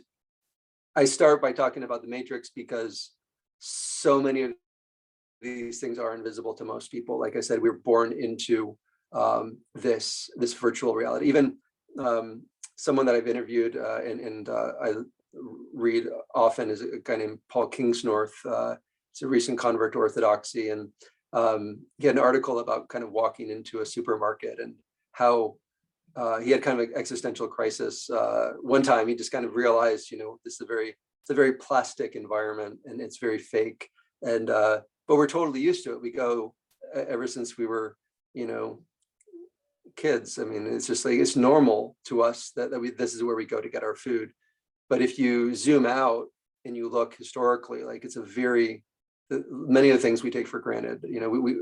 I start by talking about the matrix because so many of these things are invisible to most people. Like I said, we're born into this virtual reality. Even someone that I've interviewed and I read often is a guy named Paul Kingsnorth. He's a recent convert to Orthodoxy, and he had an article about kind of walking into a supermarket and how he had kind of an existential crisis. One time he just kind of realized, it's a very plastic environment, and it's very fake. And but we're totally used to it. We go ever since we were, kids. I mean, it's just like, it's normal to us that this is where we go to get our food. But if you zoom out and you look historically, like many of the things we take for granted,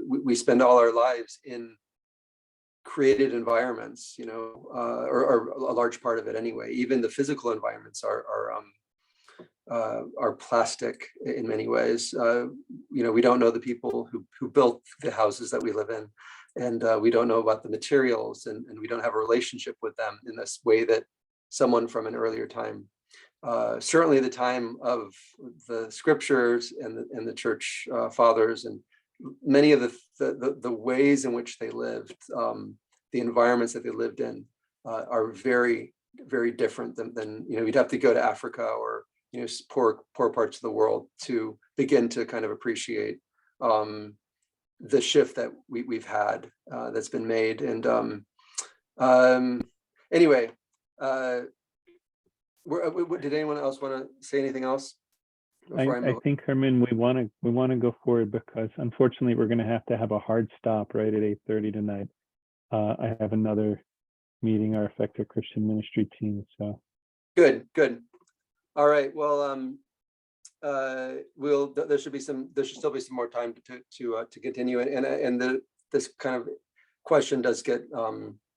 we spend all our lives in created environments, or a large part of it anyway. Even the physical environments are are plastic in many ways. We don't know the people who built the houses that we live in, and we don't know about the materials, and we don't have a relationship with them in this way that someone from an earlier time, certainly the time of the scriptures and the church fathers, and many of the ways in which they lived, the environments that they lived in are very, very different than you'd have to go to Africa or poor parts of the world to begin to kind of appreciate the shift that we've had that's been made. And anyway, did anyone else want to say anything else? I think, Herman, we want to go forward because unfortunately we're going to have a hard stop right at 8:30 tonight. I have another meeting, our Effective Christian Ministry team. So good. All right. Well, there should still be some more time to continue, and this kind of question does get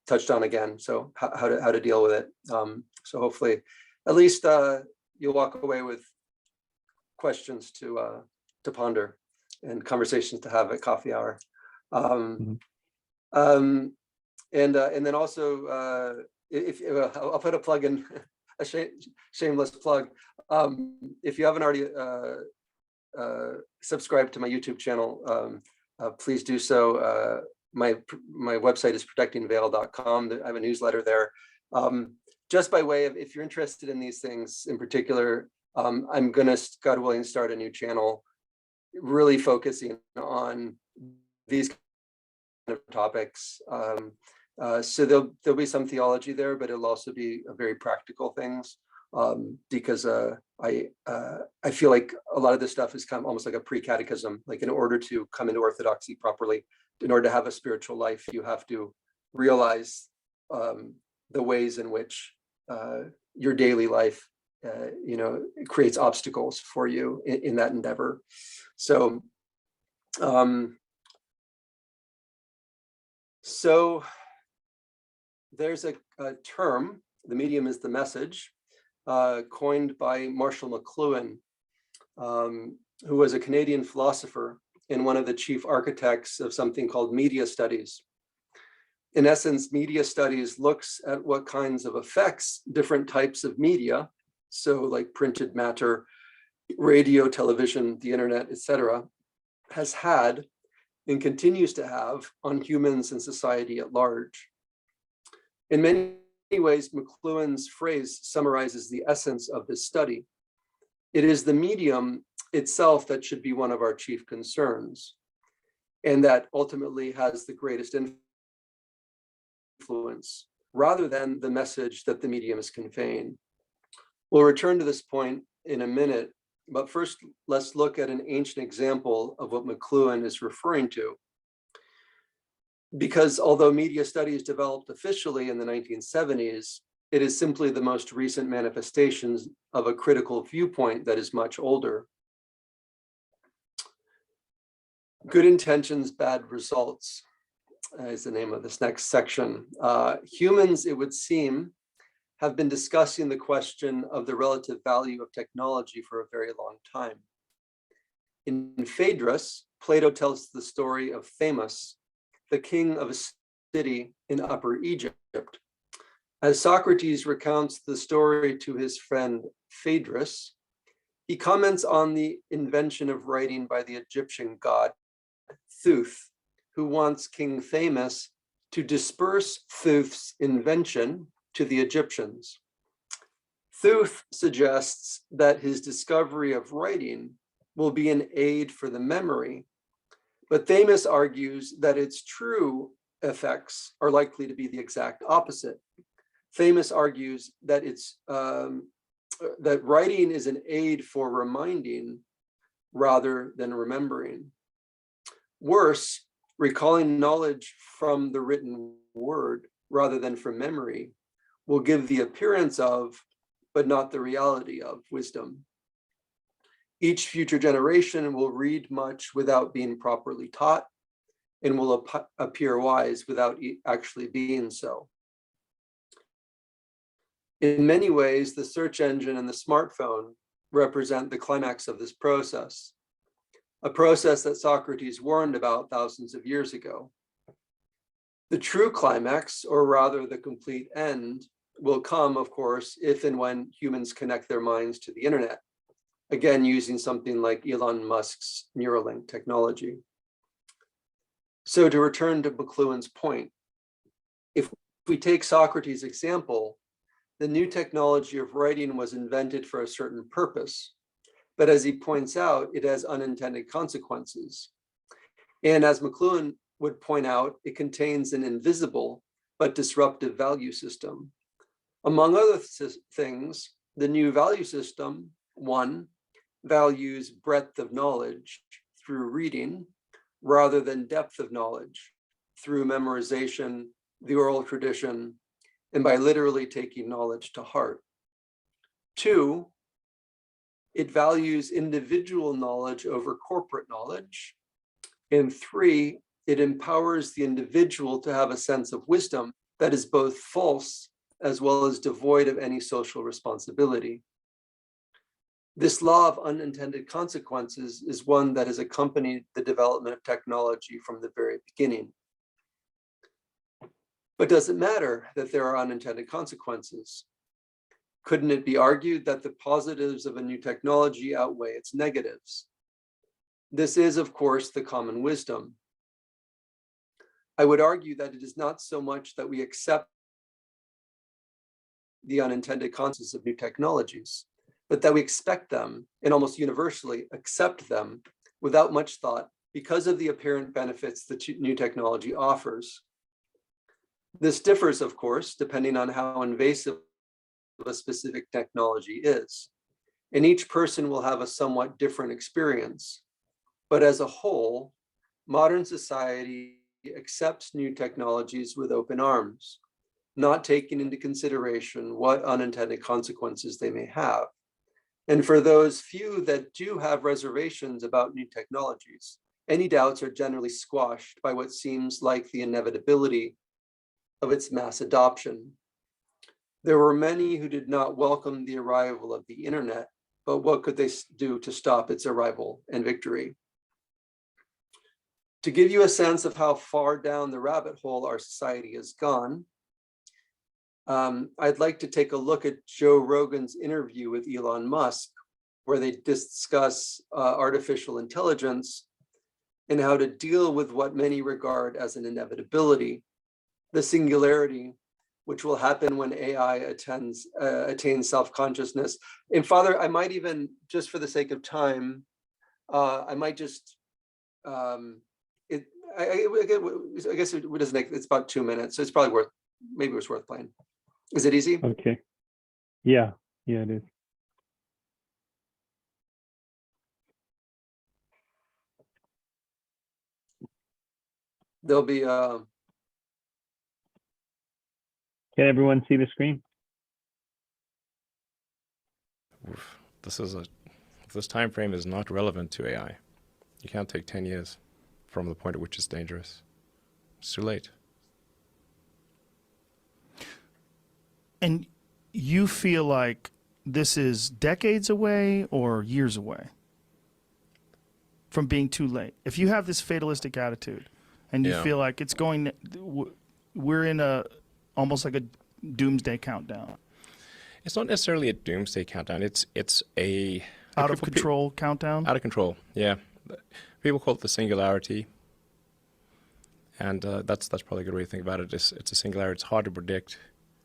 touched on again. So how to deal with it. So hopefully, at least you'll walk away with questions to ponder and conversations to have at coffee hour. And then also, if I'll put a plug in, a shameless plug. If you haven't already subscribed to my YouTube channel, please do so. My website is protectingveil.com. I have a newsletter there. Just by way of, if you're interested in these things in particular, I'm gonna, God willing, start a new channel really focusing on these kind of topics. So there'll be some theology there, but it'll also be very practical things, because I feel like a lot of this stuff is kind of almost like a pre-catechism. Like, in order to come into orthodoxy properly, in order to have a spiritual life, you have to realize the ways in which your daily life creates obstacles for you in that endeavor. So there's a term, the medium is the message, coined by Marshall McLuhan, who was a Canadian philosopher and one of the chief architects of something called media studies. In essence, media studies looks at what kinds of effects different types of media, so like printed matter, radio, television, the internet, etc., has had and continues to have on humans and society at large. In many ways, McLuhan's phrase summarizes the essence of this study. It is the medium itself that should be one of our chief concerns, and that ultimately has the greatest influence, rather than the message that the medium is conveying. We'll return to this point in a minute, but first let's look at an ancient example of what McLuhan is referring to. Because although media studies developed officially in the 1970s, it is simply the most recent manifestations of a critical viewpoint that is much older. Good intentions, bad results is the name of this next section. Humans, it would seem, have been discussing the question of the relative value of technology for a very long time. In Phaedrus, Plato tells the story of Thamus, the king of a city in Upper Egypt. As Socrates recounts the story to his friend Phaedrus, he comments on the invention of writing by the Egyptian god Thuth, who wants King Thamus to disperse Thuth's invention to the Egyptians. Thuth suggests that his discovery of writing will be an aid for the memory, but Thamus argues that its true effects are likely to be the exact opposite. Thamus argues that that writing is an aid for reminding rather than remembering. Worse, recalling knowledge from the written word rather than from memory will give the appearance of, but not the reality of, wisdom. Each future generation will read much without being properly taught, and will appear wise without actually being so. In many ways, the search engine and the smartphone represent the climax of this process, a process that Socrates warned about thousands of years ago. The true climax, or rather the complete end, will come, of course, if and when humans connect their minds to the internet, again, using something like Elon Musk's Neuralink technology. So to return to McLuhan's point, if we take Socrates' example, the new technology of writing was invented for a certain purpose, but as he points out, it has unintended consequences. And as McLuhan would point out, it contains an invisible but disruptive value system. Among other things, the new value system, one, values breadth of knowledge through reading rather than depth of knowledge through memorization, the oral tradition, and by literally taking knowledge to heart. Two, it values individual knowledge over corporate knowledge. And three, it empowers the individual to have a sense of wisdom that is both false as well as devoid of any social responsibility. This law of unintended consequences is one that has accompanied the development of technology from the very beginning. But does it matter that there are unintended consequences? Couldn't it be argued that the positives of a new technology outweigh its negatives? This is, of course, the common wisdom. I would argue that it is not so much that we accept the unintended consequences of new technologies, but that we expect them and almost universally accept them without much thought because of the apparent benefits that new technology offers. This differs, of course, depending on how invasive a specific technology is, and each person will have a somewhat different experience. But as a whole, modern society accepts new technologies with open arms, not taking into consideration what unintended consequences they may have. And for those few that do have reservations about new technologies, any doubts are generally squashed by what seems like the inevitability of its mass adoption. There were many who did not welcome the arrival of the internet, but what could they do to stop its arrival and victory? To give you a sense of how far down the rabbit hole our society has gone, I'd like to take a look at Joe Rogan's interview with Elon Musk, where they discuss artificial intelligence and how to deal with what many regard as an inevitability, the singularity, which will happen when AI attains self-consciousness. And Father, I might even, just for the sake of time, I might just, I guess it doesn't make, it's about 2 minutes, so it's probably worth, maybe it's worth playing. Is it easy? Okay. Yeah, it is. There'll be Can everyone see the screen? This time frame is not relevant to AI. You can't take 10 years from the point at which it's dangerous. It's too late. And you feel like this is decades away or years away from being too late? If you have this fatalistic attitude and you feel like it's going, we're in almost like a doomsday countdown. It's not necessarily a doomsday countdown. It's a out of control countdown. Out of control, yeah. People call it the singularity, and that's probably a good way to think about it. It's a singularity. It's hard to predict,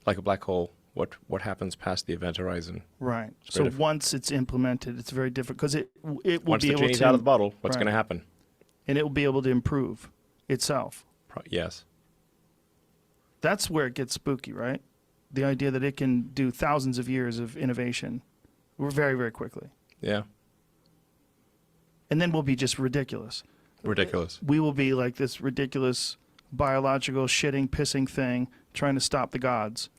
like a black hole. What happens past the event horizon? Right. So once it's implemented, it's very different because it will once be able to. Once the genie's out of the bottle, what's going to happen? And it will be able to improve itself. Yes. That's where it gets spooky, right? The idea that it can do thousands of years of innovation very, very quickly. Yeah. And then we'll be just ridiculous. Ridiculous. We will be like this ridiculous biological shitting, pissing thing trying to stop the gods.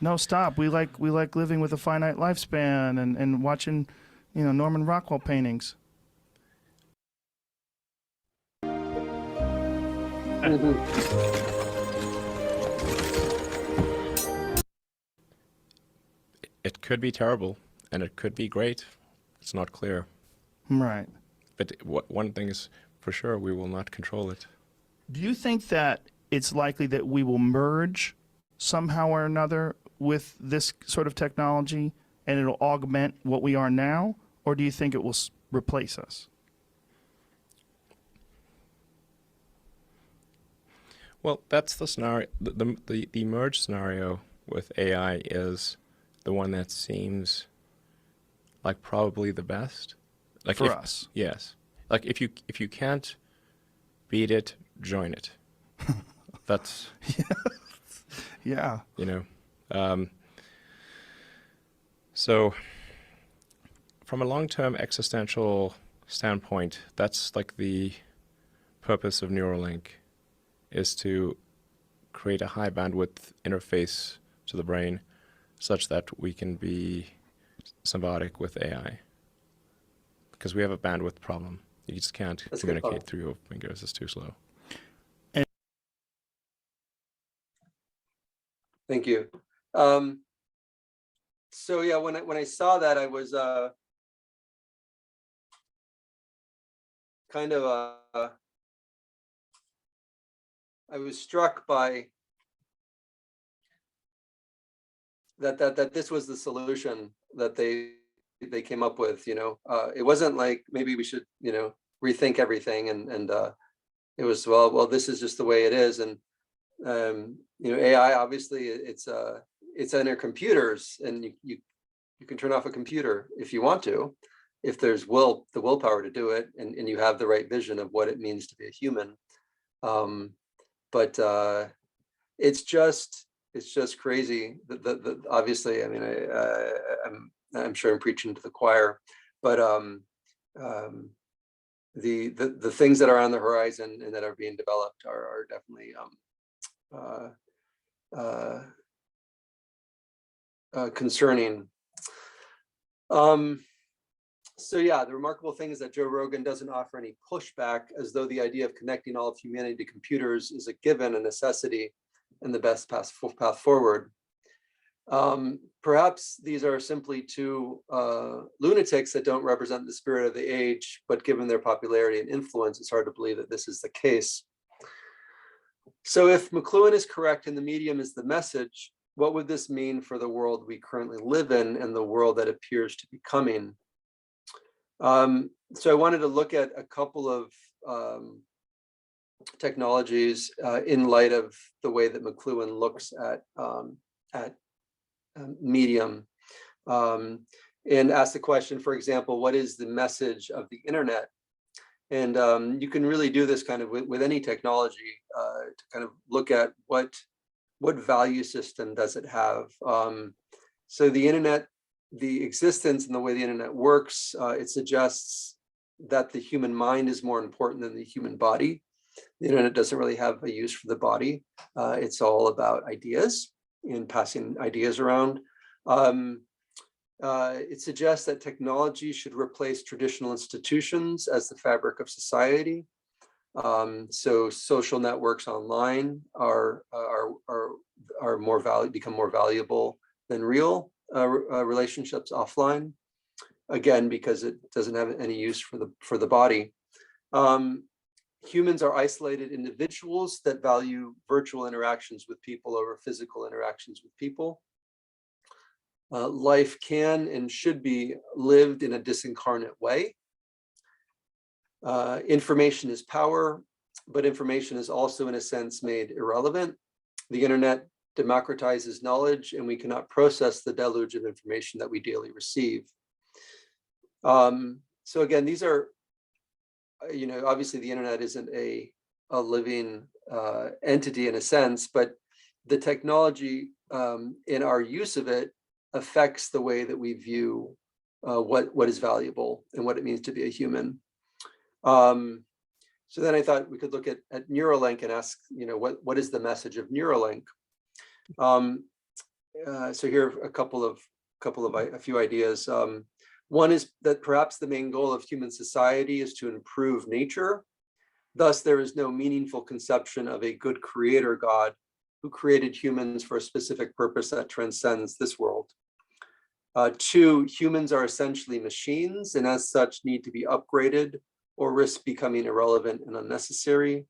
No, stop. We like living with a finite lifespan and watching, Norman Rockwell paintings. It could be terrible, and it could be great. It's not clear. Right. But one thing is for sure, we will not control it. Do you think that it's likely that we will merge somehow or another with this sort of technology and it'll augment what we are now? Or do you think it will replace us? Well, that's the scenario. The merge scenario with AI is the one that seems like probably the best. Like for us. Yes. Like if you can't beat it, join it. That's Yeah. So from a long-term existential standpoint, that's like the purpose of Neuralink, is to create a high bandwidth interface to the brain such that we can be symbiotic with AI. Because we have a bandwidth problem. You just can't communicate through your fingers. It's too slow. Thank you. So yeah, when I saw that, I was kind of I was struck by that this was the solution that they came up with. It wasn't like maybe we should rethink everything, and it was well this is just the way it is. And AI, obviously it's in our computers, and you can turn off a computer if you want to, if there's the willpower to do it, and you have the right vision of what it means to be a human. But it's just crazy. Obviously, I mean, I'm sure I'm preaching to the choir, but the things that are on the horizon and that are being developed are definitely concerning. So yeah, the remarkable thing is that Joe Rogan doesn't offer any pushback, as though the idea of connecting all of humanity to computers is a given, a necessity, and the best path forward. Perhaps these are simply two lunatics that don't represent the spirit of the age, but given their popularity and influence, it's hard to believe that this is the case. So if McLuhan is correct and the medium is the message, what would this mean for the world we currently live in and the world that appears to be coming? So I wanted to look at a couple of technologies in light of the way that McLuhan looks at medium, and ask the question, for example, what is the message of the internet? And you can really do this kind of with any technology to kind of look at what value system does it have. So the internet, the existence and the way the internet works, it suggests that the human mind is more important than the human body. The internet doesn't really have a use for the body. It's all about ideas and passing ideas around. It suggests that technology should replace traditional institutions as the fabric of society. So social networks online become more valuable than real relationships offline. Again, because it doesn't have any use for the body. Humans are isolated individuals that value virtual interactions with people over physical interactions with people. Life can and should be lived in a disincarnate way. Information is power, but information is also, in a sense, made irrelevant. The internet democratizes knowledge, and we cannot process the deluge of information that we daily receive. So again, these are, obviously the internet isn't a living entity in a sense, but the technology in our use of it affects the way that we view what is valuable and what it means to be a human. So then I thought we could look at Neuralink and ask, what is the message of Neuralink? So here are a few ideas. One is that perhaps the main goal of human society is to improve nature. Thus, there is no meaningful conception of a good creator God who created humans for a specific purpose that transcends this world. 2, humans are essentially machines and as such need to be upgraded or risk becoming irrelevant and unnecessary.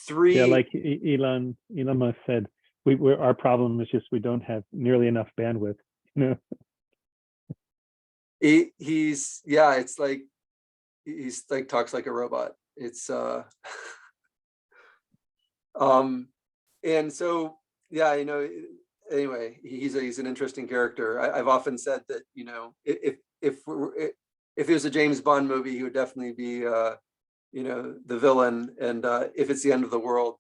3, yeah, like Elon Musk said, our problem is just we don't have nearly enough bandwidth. he's it's like he's like talks like a robot. It's and so anyway, he's an interesting character. I've often said that if there's a James Bond movie, he would definitely be the villain, and if it's the end of the world,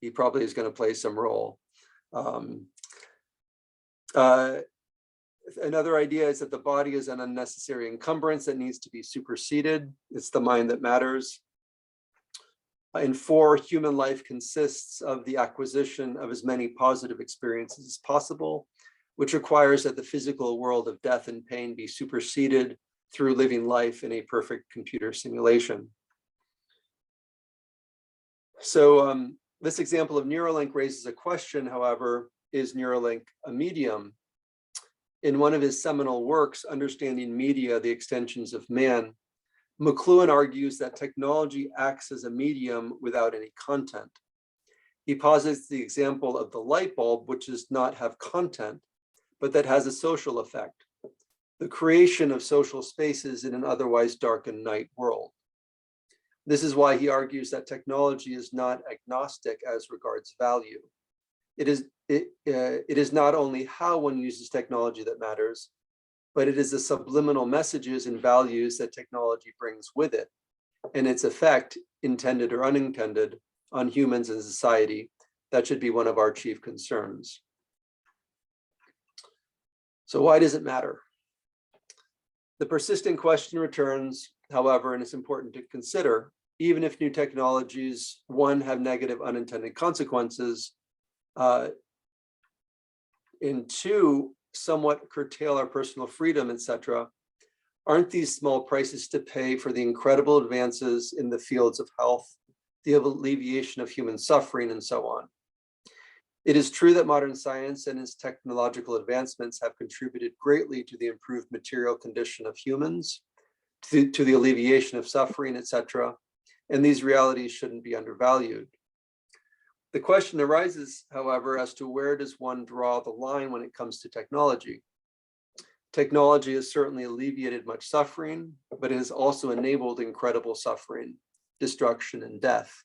he probably is going to play some role. Another idea is that the body is an unnecessary encumbrance that needs to be superseded. It's the mind that matters. And 4, human life consists of the acquisition of as many positive experiences as possible, which requires that the physical world of death and pain be superseded through living life in a perfect computer simulation. So this example of Neuralink raises a question, however, is Neuralink a medium? In one of his seminal works, Understanding Media, the Extensions of Man, McLuhan argues that technology acts as a medium without any content. He posits the example of the light bulb, which does not have content, but that has a social effect, the creation of social spaces in an otherwise darkened night world. This is why he argues that technology is not agnostic as regards value. It is not only how one uses technology that matters, but it is the subliminal messages and values that technology brings with it, and its effect, intended or unintended, on humans and society. That should be one of our chief concerns. So why does it matter? The persistent question returns, however, and it's important to consider, even if new technologies, 1, have negative unintended consequences, and 2, somewhat curtail our personal freedom, etc., aren't these small prices to pay for the incredible advances in the fields of health, the alleviation of human suffering, and so on? It is true that modern science and its technological advancements have contributed greatly to the improved material condition of humans, to the alleviation of suffering, etc., and these realities shouldn't be undervalued. The question arises, however, as to where does one draw the line when it comes to technology? Technology has certainly alleviated much suffering, but it has also enabled incredible suffering, destruction, and death.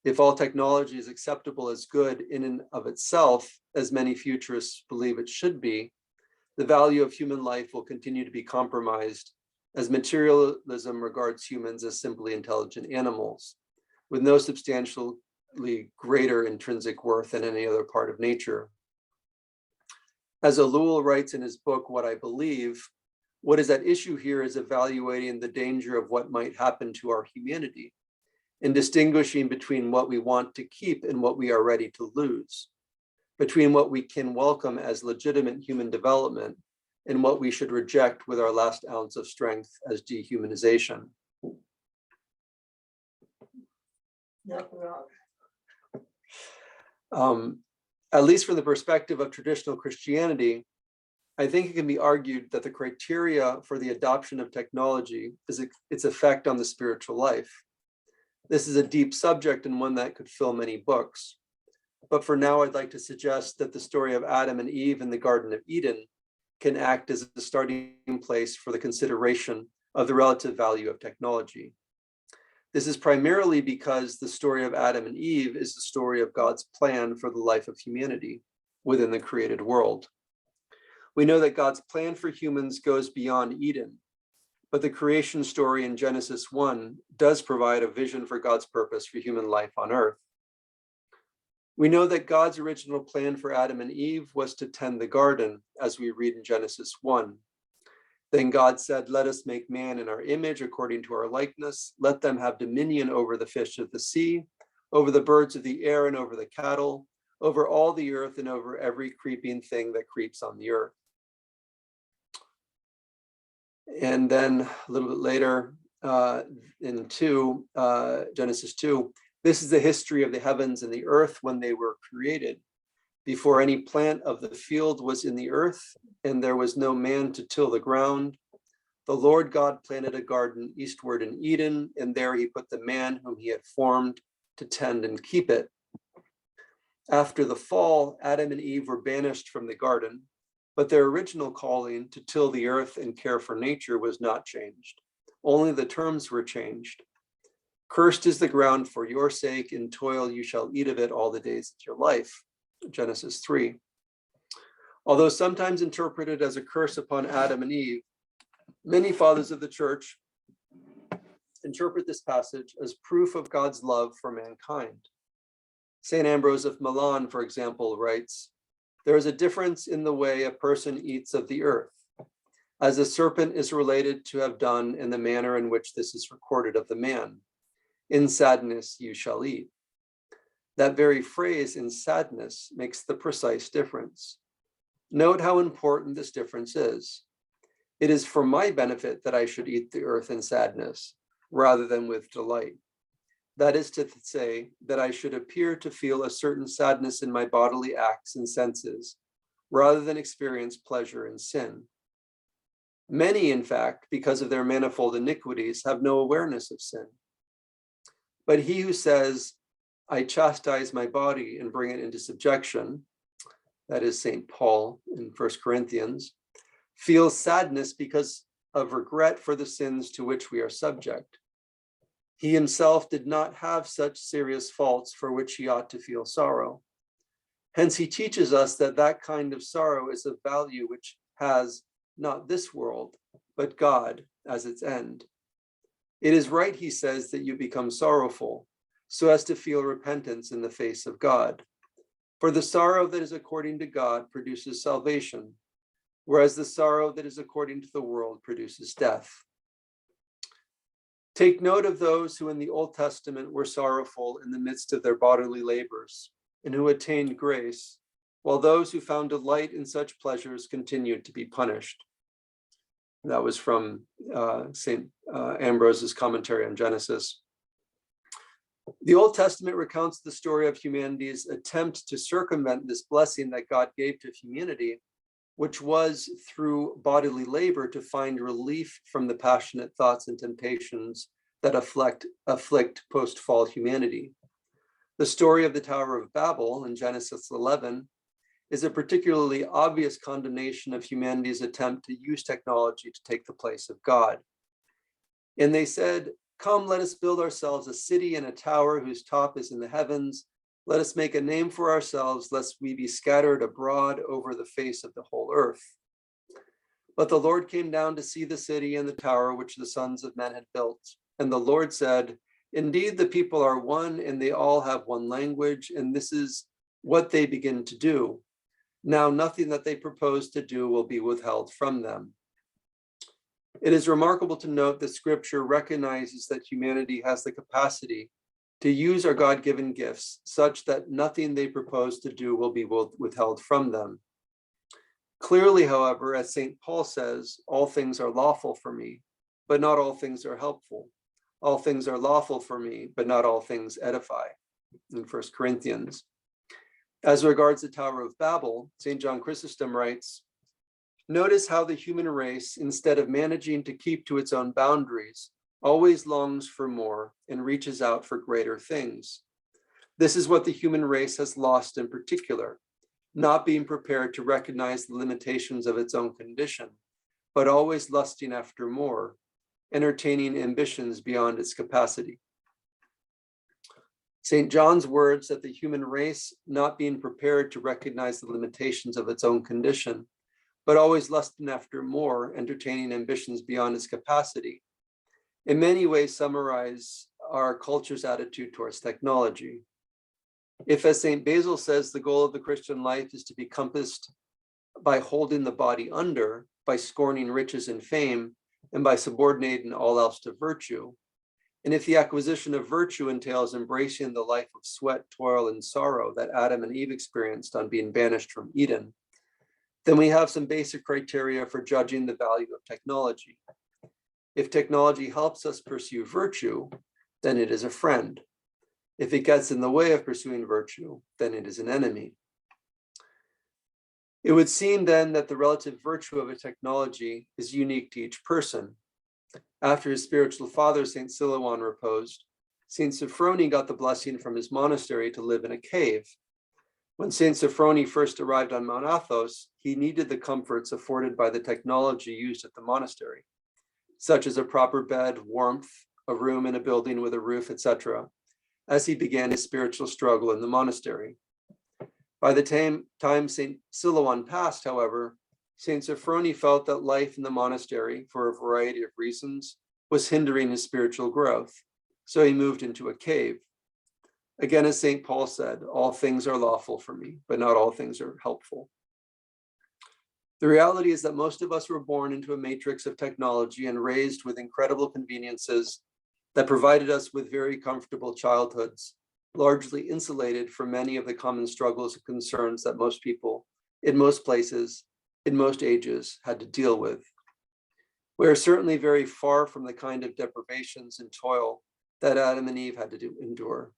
If all technology is acceptable as good in and of itself, as many futurists believe it should be, the value of human life will continue to be compromised, as materialism regards humans as simply intelligent animals, with no substantially greater intrinsic worth than any other part of nature. As Ellul writes in his book, What I Believe, what is at issue here is evaluating the danger of what might happen to our humanity, and distinguishing between what we want to keep and what we are ready to lose, between what we can welcome as legitimate human development and what we should reject with our last ounce of strength as dehumanization. At least from the perspective of traditional Christianity, I think it can be argued that the criteria for the adoption of technology is its effect on the spiritual life. This is a deep subject and one that could fill many books. But for now, I'd like to suggest that the story of Adam and Eve in the Garden of Eden can act as a starting place for the consideration of the relative value of technology. This is primarily because the story of Adam and Eve is the story of God's plan for the life of humanity within the created world. We know that God's plan for humans goes beyond Eden, but the creation story in Genesis 1 does provide a vision for God's purpose for human life on earth. We know that God's original plan for Adam and Eve was to tend the garden, as we read in Genesis 1. Then God said, "Let us make man in our image according to our likeness. Let them have dominion over the fish of the sea, over the birds of the air, and over the cattle, over all the earth, and over every creeping thing that creeps on the earth." And then a little bit later in Genesis 2, this is the history of the heavens and the earth when they were created. Before any plant of the field was in the earth, and there was no man to till the ground, the Lord God planted a garden eastward in Eden, and there he put the man whom he had formed to tend and keep it. After the fall, Adam and Eve were banished from the garden, but their original calling to till the earth and care for nature was not changed. Only the terms were changed. Cursed is the ground for your sake, in toil you shall eat of it all the days of your life. Genesis 3. Although sometimes interpreted as a curse upon Adam and Eve, many fathers of the church interpret this passage as proof of God's love for mankind. St. Ambrose of Milan, for example, writes, "There is a difference in the way a person eats of the earth, as the serpent is related to have done in the manner in which this is recorded of the man. In sadness you shall eat." That very phrase, in sadness, makes the precise difference. Note how important this difference is. It is for my benefit that I should eat the earth in sadness, rather than with delight. That is to say, that I should appear to feel a certain sadness in my bodily acts and senses, rather than experience pleasure in sin. Many, in fact, because of their manifold iniquities, have no awareness of sin. But he who says, "I chastise my body and bring it into subjection," that is St. Paul in 1 Corinthians, feels sadness because of regret for the sins to which we are subject. He himself did not have such serious faults for which he ought to feel sorrow. Hence he teaches us that that kind of sorrow is of value which has not this world, but God as its end. It is right, he says, that you become sorrowful, so as to feel repentance in the face of God. For the sorrow that is according to God produces salvation, whereas the sorrow that is according to the world produces death. Take note of those who in the Old Testament were sorrowful in the midst of their bodily labors, and who attained grace, while those who found delight in such pleasures continued to be punished. That was from St. Ambrose's commentary on Genesis. The Old Testament recounts the story of humanity's attempt to circumvent this blessing that God gave to humanity, which was through bodily labor to find relief from the passionate thoughts and temptations that afflict post-fall humanity. The story of the Tower of Babel in Genesis 11 is a particularly obvious condemnation of humanity's attempt to use technology to take the place of God. And they said, "Come, let us build ourselves a city and a tower whose top is in the heavens. Let us make a name for ourselves, lest we be scattered abroad over the face of the whole earth." But the Lord came down to see the city and the tower which the sons of men had built. And the Lord said, "Indeed, the people are one, and they all have one language, and this is what they begin to do. Now nothing that they propose to do will be withheld from them." It is remarkable to note that Scripture recognizes that humanity has the capacity to use our God-given gifts such that nothing they propose to do will be withheld from them. Clearly, however, as St. Paul says, all things are lawful for me, but not all things are helpful. All things are lawful for me, but not all things edify, in 1 Corinthians. As regards the Tower of Babel, St. John Chrysostom writes, "Notice how the human race, instead of managing to keep to its own boundaries, always longs for more and reaches out for greater things. This is what the human race has lost in particular, not being prepared to recognize the limitations of its own condition, but always lusting after more, entertaining ambitions beyond its capacity." St. John's words that the human race, not being prepared to recognize the limitations of its own condition, but always lusting after more, entertaining ambitions beyond its capacity, in many ways summarize our culture's attitude towards technology. If, as St. Basil says, the goal of the Christian life is to be compassed by holding the body under, by scorning riches and fame, and by subordinating all else to virtue, and if the acquisition of virtue entails embracing the life of sweat, toil, and sorrow that Adam and Eve experienced on being banished from Eden, then we have some basic criteria for judging the value of technology. If technology helps us pursue virtue, then it is a friend. If it gets in the way of pursuing virtue, then it is an enemy. It would seem then that the relative virtue of a technology is unique to each person. After his spiritual father, St. Silouan, reposed, St. Sophrony got the blessing from his monastery to live in a cave. When St. Sophrony first arrived on Mount Athos, he needed the comforts afforded by the technology used at the monastery, such as a proper bed, warmth, a room in a building with a roof, etc., as he began his spiritual struggle in the monastery. By the time St. Silouan passed, however, St. Sophrony felt that life in the monastery, for a variety of reasons, was hindering his spiritual growth, so he moved into a cave. Again, as St. Paul said, all things are lawful for me, but not all things are helpful. The reality is that most of us were born into a matrix of technology and raised with incredible conveniences that provided us with very comfortable childhoods, largely insulated from many of the common struggles and concerns that most people, in most places, in most ages, had to deal with. We are certainly very far from the kind of deprivations and toil that Adam and Eve had to endure.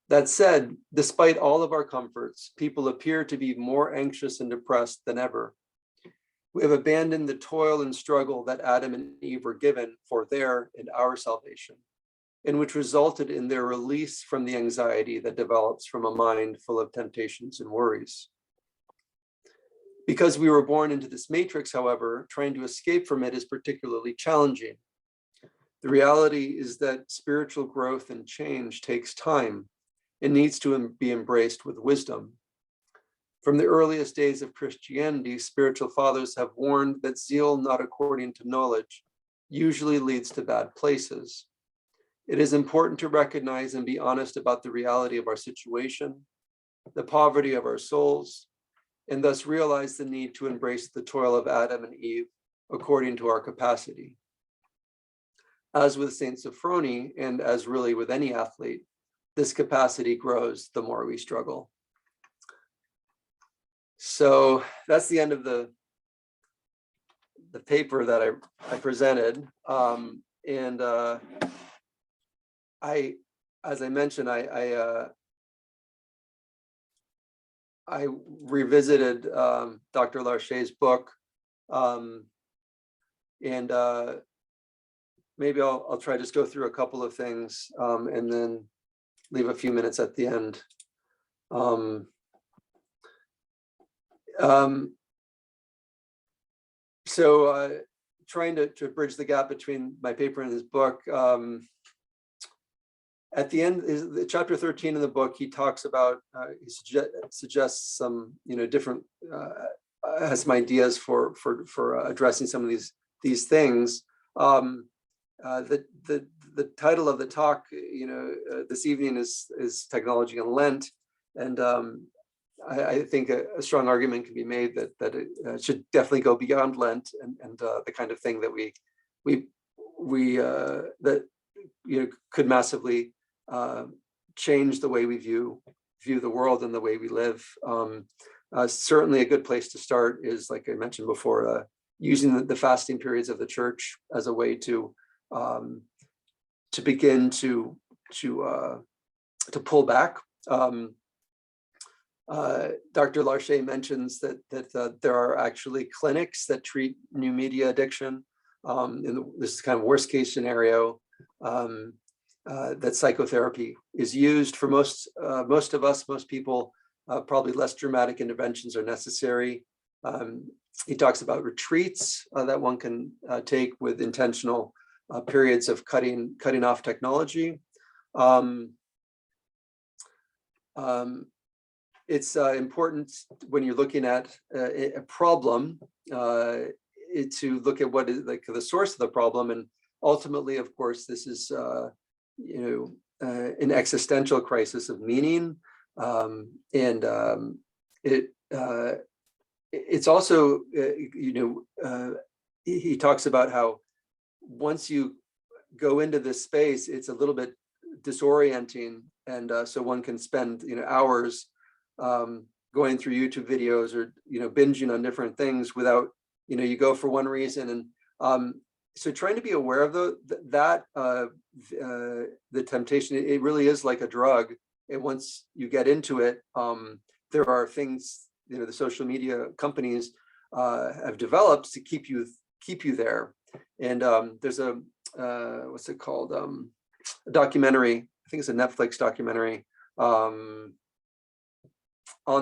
That said, despite all of our comforts, people appear to be more anxious and depressed than ever. We have abandoned the toil and struggle that Adam and Eve were given for their and our salvation, and which resulted in their release from the anxiety that develops from a mind full of temptations and worries. Because we were born into this matrix, however, trying to escape from it is particularly challenging. The reality is that spiritual growth and change takes time. It needs to be embraced with wisdom. From the earliest days of Christianity, spiritual fathers have warned that zeal not according to knowledge usually leads to bad places. It is important to recognize and be honest about the reality of our situation, the poverty of our souls, and thus realize the need to embrace the toil of Adam and Eve according to our capacity. As with St. Sophrony, and as really with any athlete, this capacity grows the more we struggle. So that's the end of the paper that I presented. As I mentioned, I revisited Dr. Larcher's book, and maybe I'll try to just go through a couple of things and then leave a few minutes at the end. Trying to bridge the gap between my paper and his book. At the end, the chapter 13 in the book, he talks about, he suggests some, different, has some ideas for addressing some of these things. The title of the talk, this evening is Technology and Lent, and I think a strong argument can be made that it should definitely go beyond Lent and the kind of thing that we could massively change the way we view the world and the way we live. Certainly a good place to start is, like I mentioned before, using the fasting periods of the church as a way to begin to pull back. Dr. Larcher mentions that there are actually clinics that treat new media addiction. This is kind of worst case scenario, that psychotherapy is used for most of us, most people. Probably less dramatic interventions are necessary. He talks about retreats that one can take with intentional periods of cutting off technology. It's important when you're looking at a problem to look at what is like the source of the problem, and ultimately, of course, this is an existential crisis of meaning, it's also he talks about how once you go into this space, it's a little bit disorienting, and so one can spend hours going through YouTube videos or binging on different things without you go for one reason, and so trying to be aware of the temptation. It really is like a drug, and once you get into it, there are things the social media companies have developed to keep you there. And there's a what's it called? A documentary. I think it's a Netflix documentary on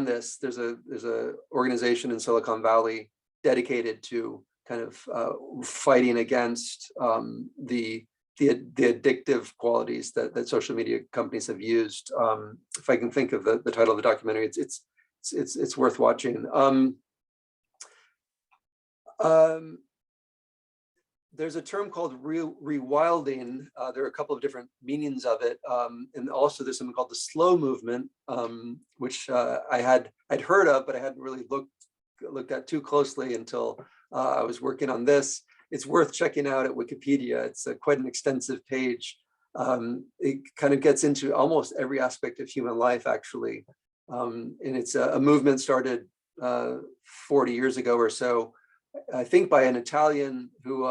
this. There's a organization in Silicon Valley dedicated to kind of fighting against the addictive qualities that social media companies have used. If I can think of the title of the documentary, it's worth watching. There's a term called rewilding. There are a couple of different meanings of it, and also there's something called the slow movement, which I'd heard of, but I hadn't really looked at too closely until I was working on this. It's worth checking out at Wikipedia. It's quite an extensive page. It kind of gets into almost every aspect of human life, actually, and it's a movement started 40 years ago or so, I think, by an Italian who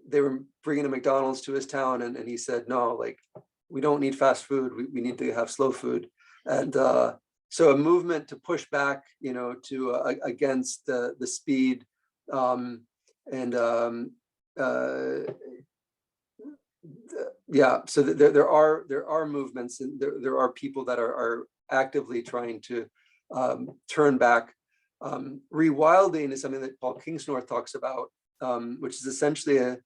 they were bringing a McDonald's to his town, and he said, no, like, we don't need fast food. We need to have slow food. And so a movement to push back, to against the speed, yeah. So there are movements, and there are people that are actively trying to turn back. Rewilding is something that Paul Kingsnorth talks about, which is essentially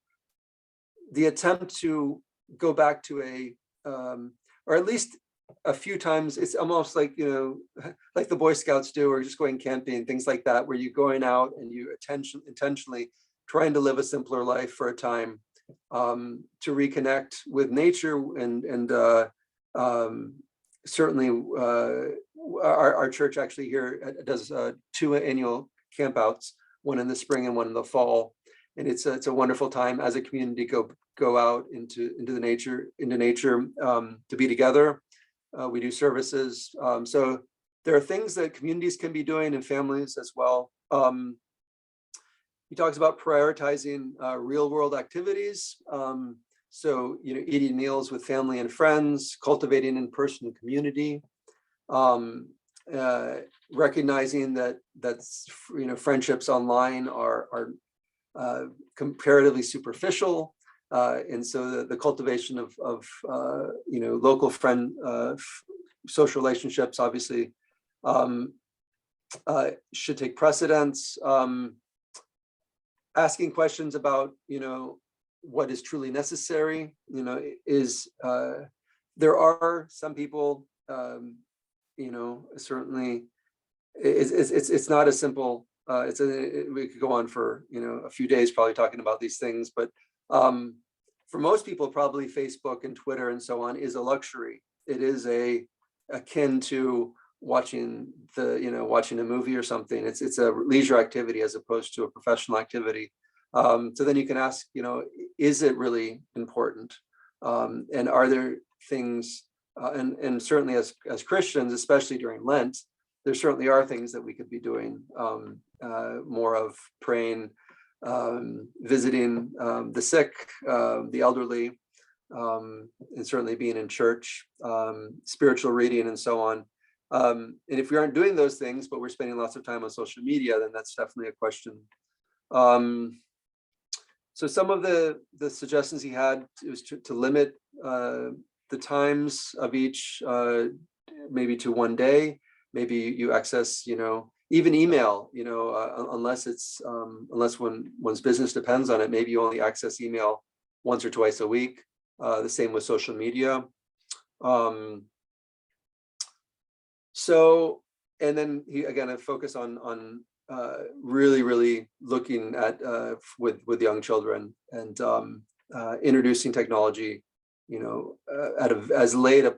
the attempt to go back to or at least a few times. It's almost like, like the Boy Scouts do, or just going camping, things like that, where you're going out and you intentionally trying to live a simpler life for a time, to reconnect with nature. And certainly our church actually here does 2 annual campouts, one in the spring and one in the fall. And it's a wonderful time as a community go out into nature to be together. We do services. So there are things that communities can be doing, and families as well. He talks about prioritizing real world activities. So, eating meals with family and friends, cultivating in-person community, recognizing that's friendships online are comparatively superficial. And so the cultivation of local friend social relationships obviously should take precedence. Asking questions about what is truly necessary, is there are some people, certainly it's not as simple. We could go on for a few days probably talking about these things, but for most people, probably Facebook and Twitter and so on is a luxury. It is akin to watching a movie or something. It's a leisure activity as opposed to a professional activity. So then you can ask, is it really important? And are there things, and certainly as Christians, especially during Lent, there certainly are things that we could be doing more of: praying, visiting the sick, the elderly, and certainly being in church, spiritual reading, and so on. And if we aren't doing those things, but we're spending lots of time on social media, then that's definitely a question. So some of the suggestions he had was to limit the times of each, maybe to 1 day. Maybe you access, even email, unless one's business depends on it. Maybe you only access email once or twice a week. The same with social media. So, and then he again focus on really looking at with young children and introducing technology, at as late a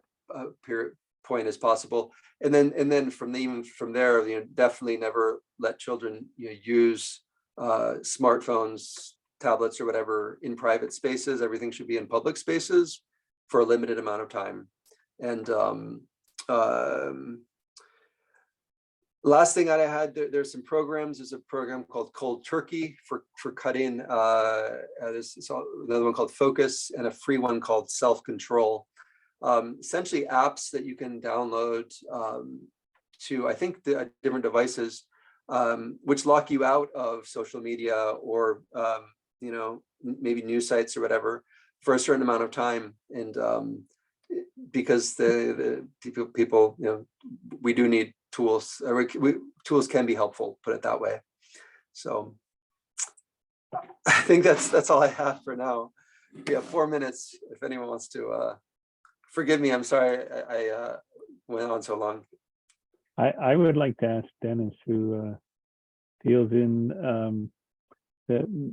point as possible. And then from there, definitely never let children use smartphones, tablets, or whatever in private spaces. Everything should be in public spaces for a limited amount of time. And last thing that I had, there's some programs. There's a program called Cold Turkey for cutting. There's another one called Focus, and a free one called Self Control. Essentially apps that you can download to, I think, the different devices, which lock you out of social media or, maybe news sites or whatever for a certain amount of time. And because the people, we do need tools. Tools can be helpful, put it that way. So I think that's all I have for now. We have 4 minutes if anyone wants to. Forgive me, I'm sorry I went on so long. I would like to ask Dennis, who deals in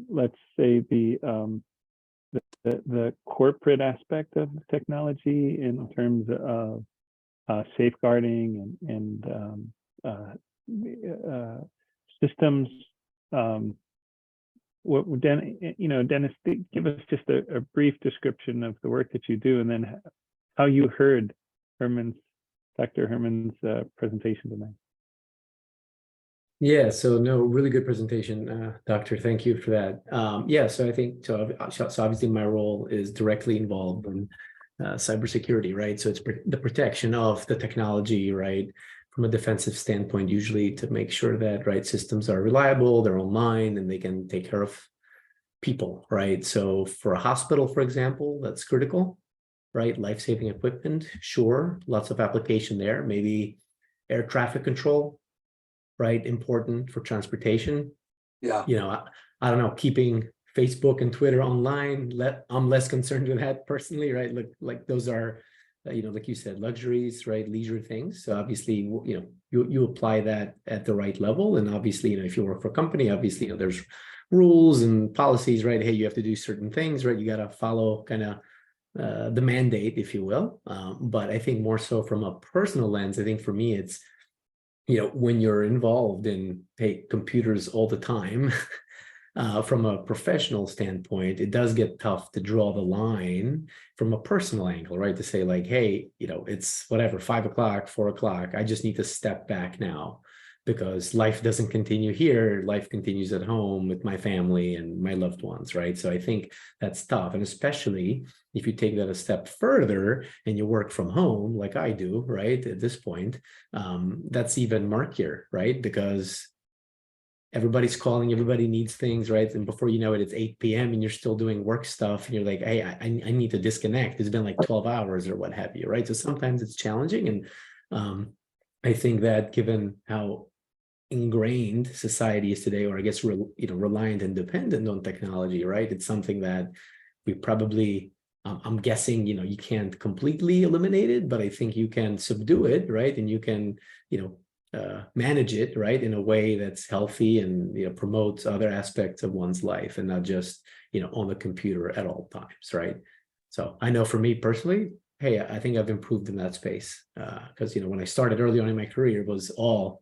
let's say the corporate aspect of technology in terms of safeguarding and systems. What Dennis, give us just a brief description of the work that you do, and then how you heard Dr. Herman's presentation tonight. Yeah, so no, really good presentation, Doctor. Thank you for that. Yeah, so I think so obviously my role is directly involved in cybersecurity, right? So it's the protection of the technology, right, from a defensive standpoint, usually to make sure that systems are reliable, they're online, and they can take care of people, right? So for a hospital, for example, that's critical, right? Life-saving equipment, sure, lots of application there. Maybe air traffic control, right? Important for transportation. Yeah. I don't know, keeping Facebook and Twitter online. I'm less concerned with that personally, right? Like those are, like you said, luxuries, right? Leisure things. So obviously, you apply that at the right level. And obviously, if you work for a company, obviously, there's rules and policies, right? Hey, you have to do certain things, right? You got to follow kind of the mandate, if you will. But I think more so from a personal lens, I think for me, it's, when you're involved in computers all the time, from a professional standpoint, it does get tough to draw the line from a personal angle, right? To say like, hey, it's whatever, 5 o'clock, 4 o'clock. I just need to step back now because life doesn't continue here. Life continues at home with my family and my loved ones, right? So I think that's tough. And especially if you take that a step further and you work from home, like I do, right? At this point, that's even murkier, right? Because everybody's calling, everybody needs things, right? And before you know it, it's 8 p.m. and you're still doing work stuff. And you're like, hey, I need to disconnect. It's been like 12 hours or what have you, right? So sometimes it's challenging. And I think that given how ingrained society is today, or I guess, reliant and dependent on technology, right? It's something that we probably, I'm guessing, you can't completely eliminate it, but I think you can subdue it, right? And you can, manage it, right, in a way that's healthy and promotes other aspects of one's life and not just on the computer at all times, right? So I know for me personally, hey, I think I've improved in that space because when I started early on in my career, it was all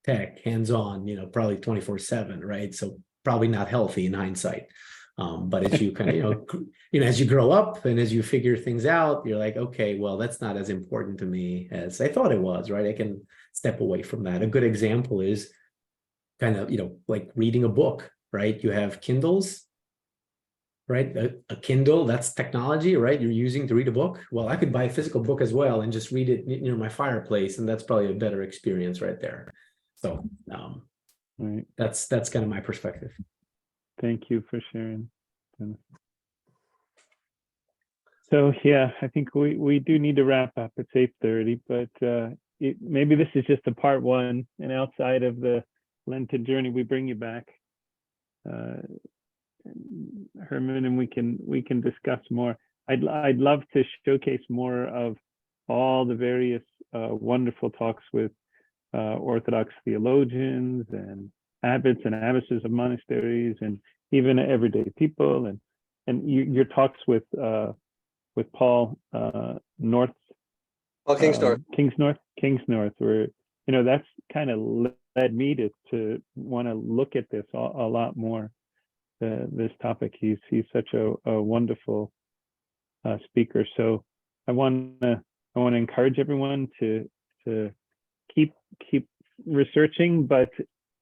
tech, hands-on, probably 24/7, right? So probably not healthy in hindsight. But as you kind of as you grow up and as you figure things out, you're like, okay, well, that's not as important to me as I thought it was, right? I can step away from that. A good example is kind of, like reading a book, right? You have Kindles, right? A Kindle, that's technology, right? You're using to read a book. Well, I could buy a physical book as well and just read it near my fireplace, and that's probably a better experience right there. So Right. That's kind of my perspective. Thank you for sharing. So yeah, I think we do need to wrap up. It's 8:30, but maybe this is just a part one, and outside of the Lenten journey, we bring you back, Herman, and we can discuss more. I'd love to showcase more of all the various wonderful talks with Orthodox theologians and abbots and abbesses of monasteries, and even everyday people, and your talks with Paul North. Kingsnorth, where that's kind of led me to want to look at this a lot more. This topic, he's such a wonderful speaker. So I want to encourage everyone to keep researching, but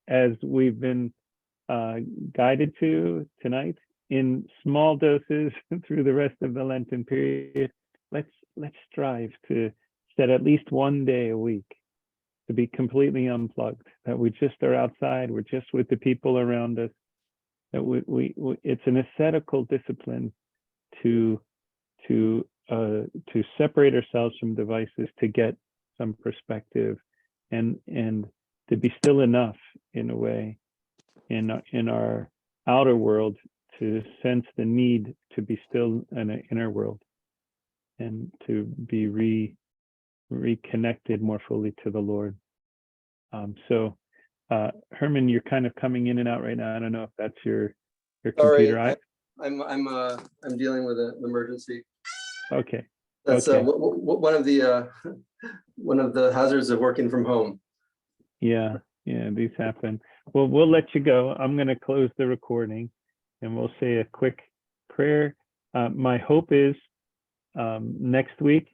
as we've been guided to tonight, in small doses through the rest of the Lenten period, let's strive to set at least one day a week to be completely unplugged, that we just are outside, we're just with the people around us, that it's an ascetical discipline to separate ourselves from devices, to get some perspective, and to be still enough in a way in our outer world to sense the need to be still in an inner world, and to be reconnected more fully to the Lord. So Herman, you're kind of coming in and out right now. I don't know if that's your computer. Sorry, I'm dealing with an emergency. Okay. That's okay. one of the hazards of working from home. Yeah, these happen. Well, we'll let you go. I'm going to close the recording, and we'll say a quick prayer. My hope is next week.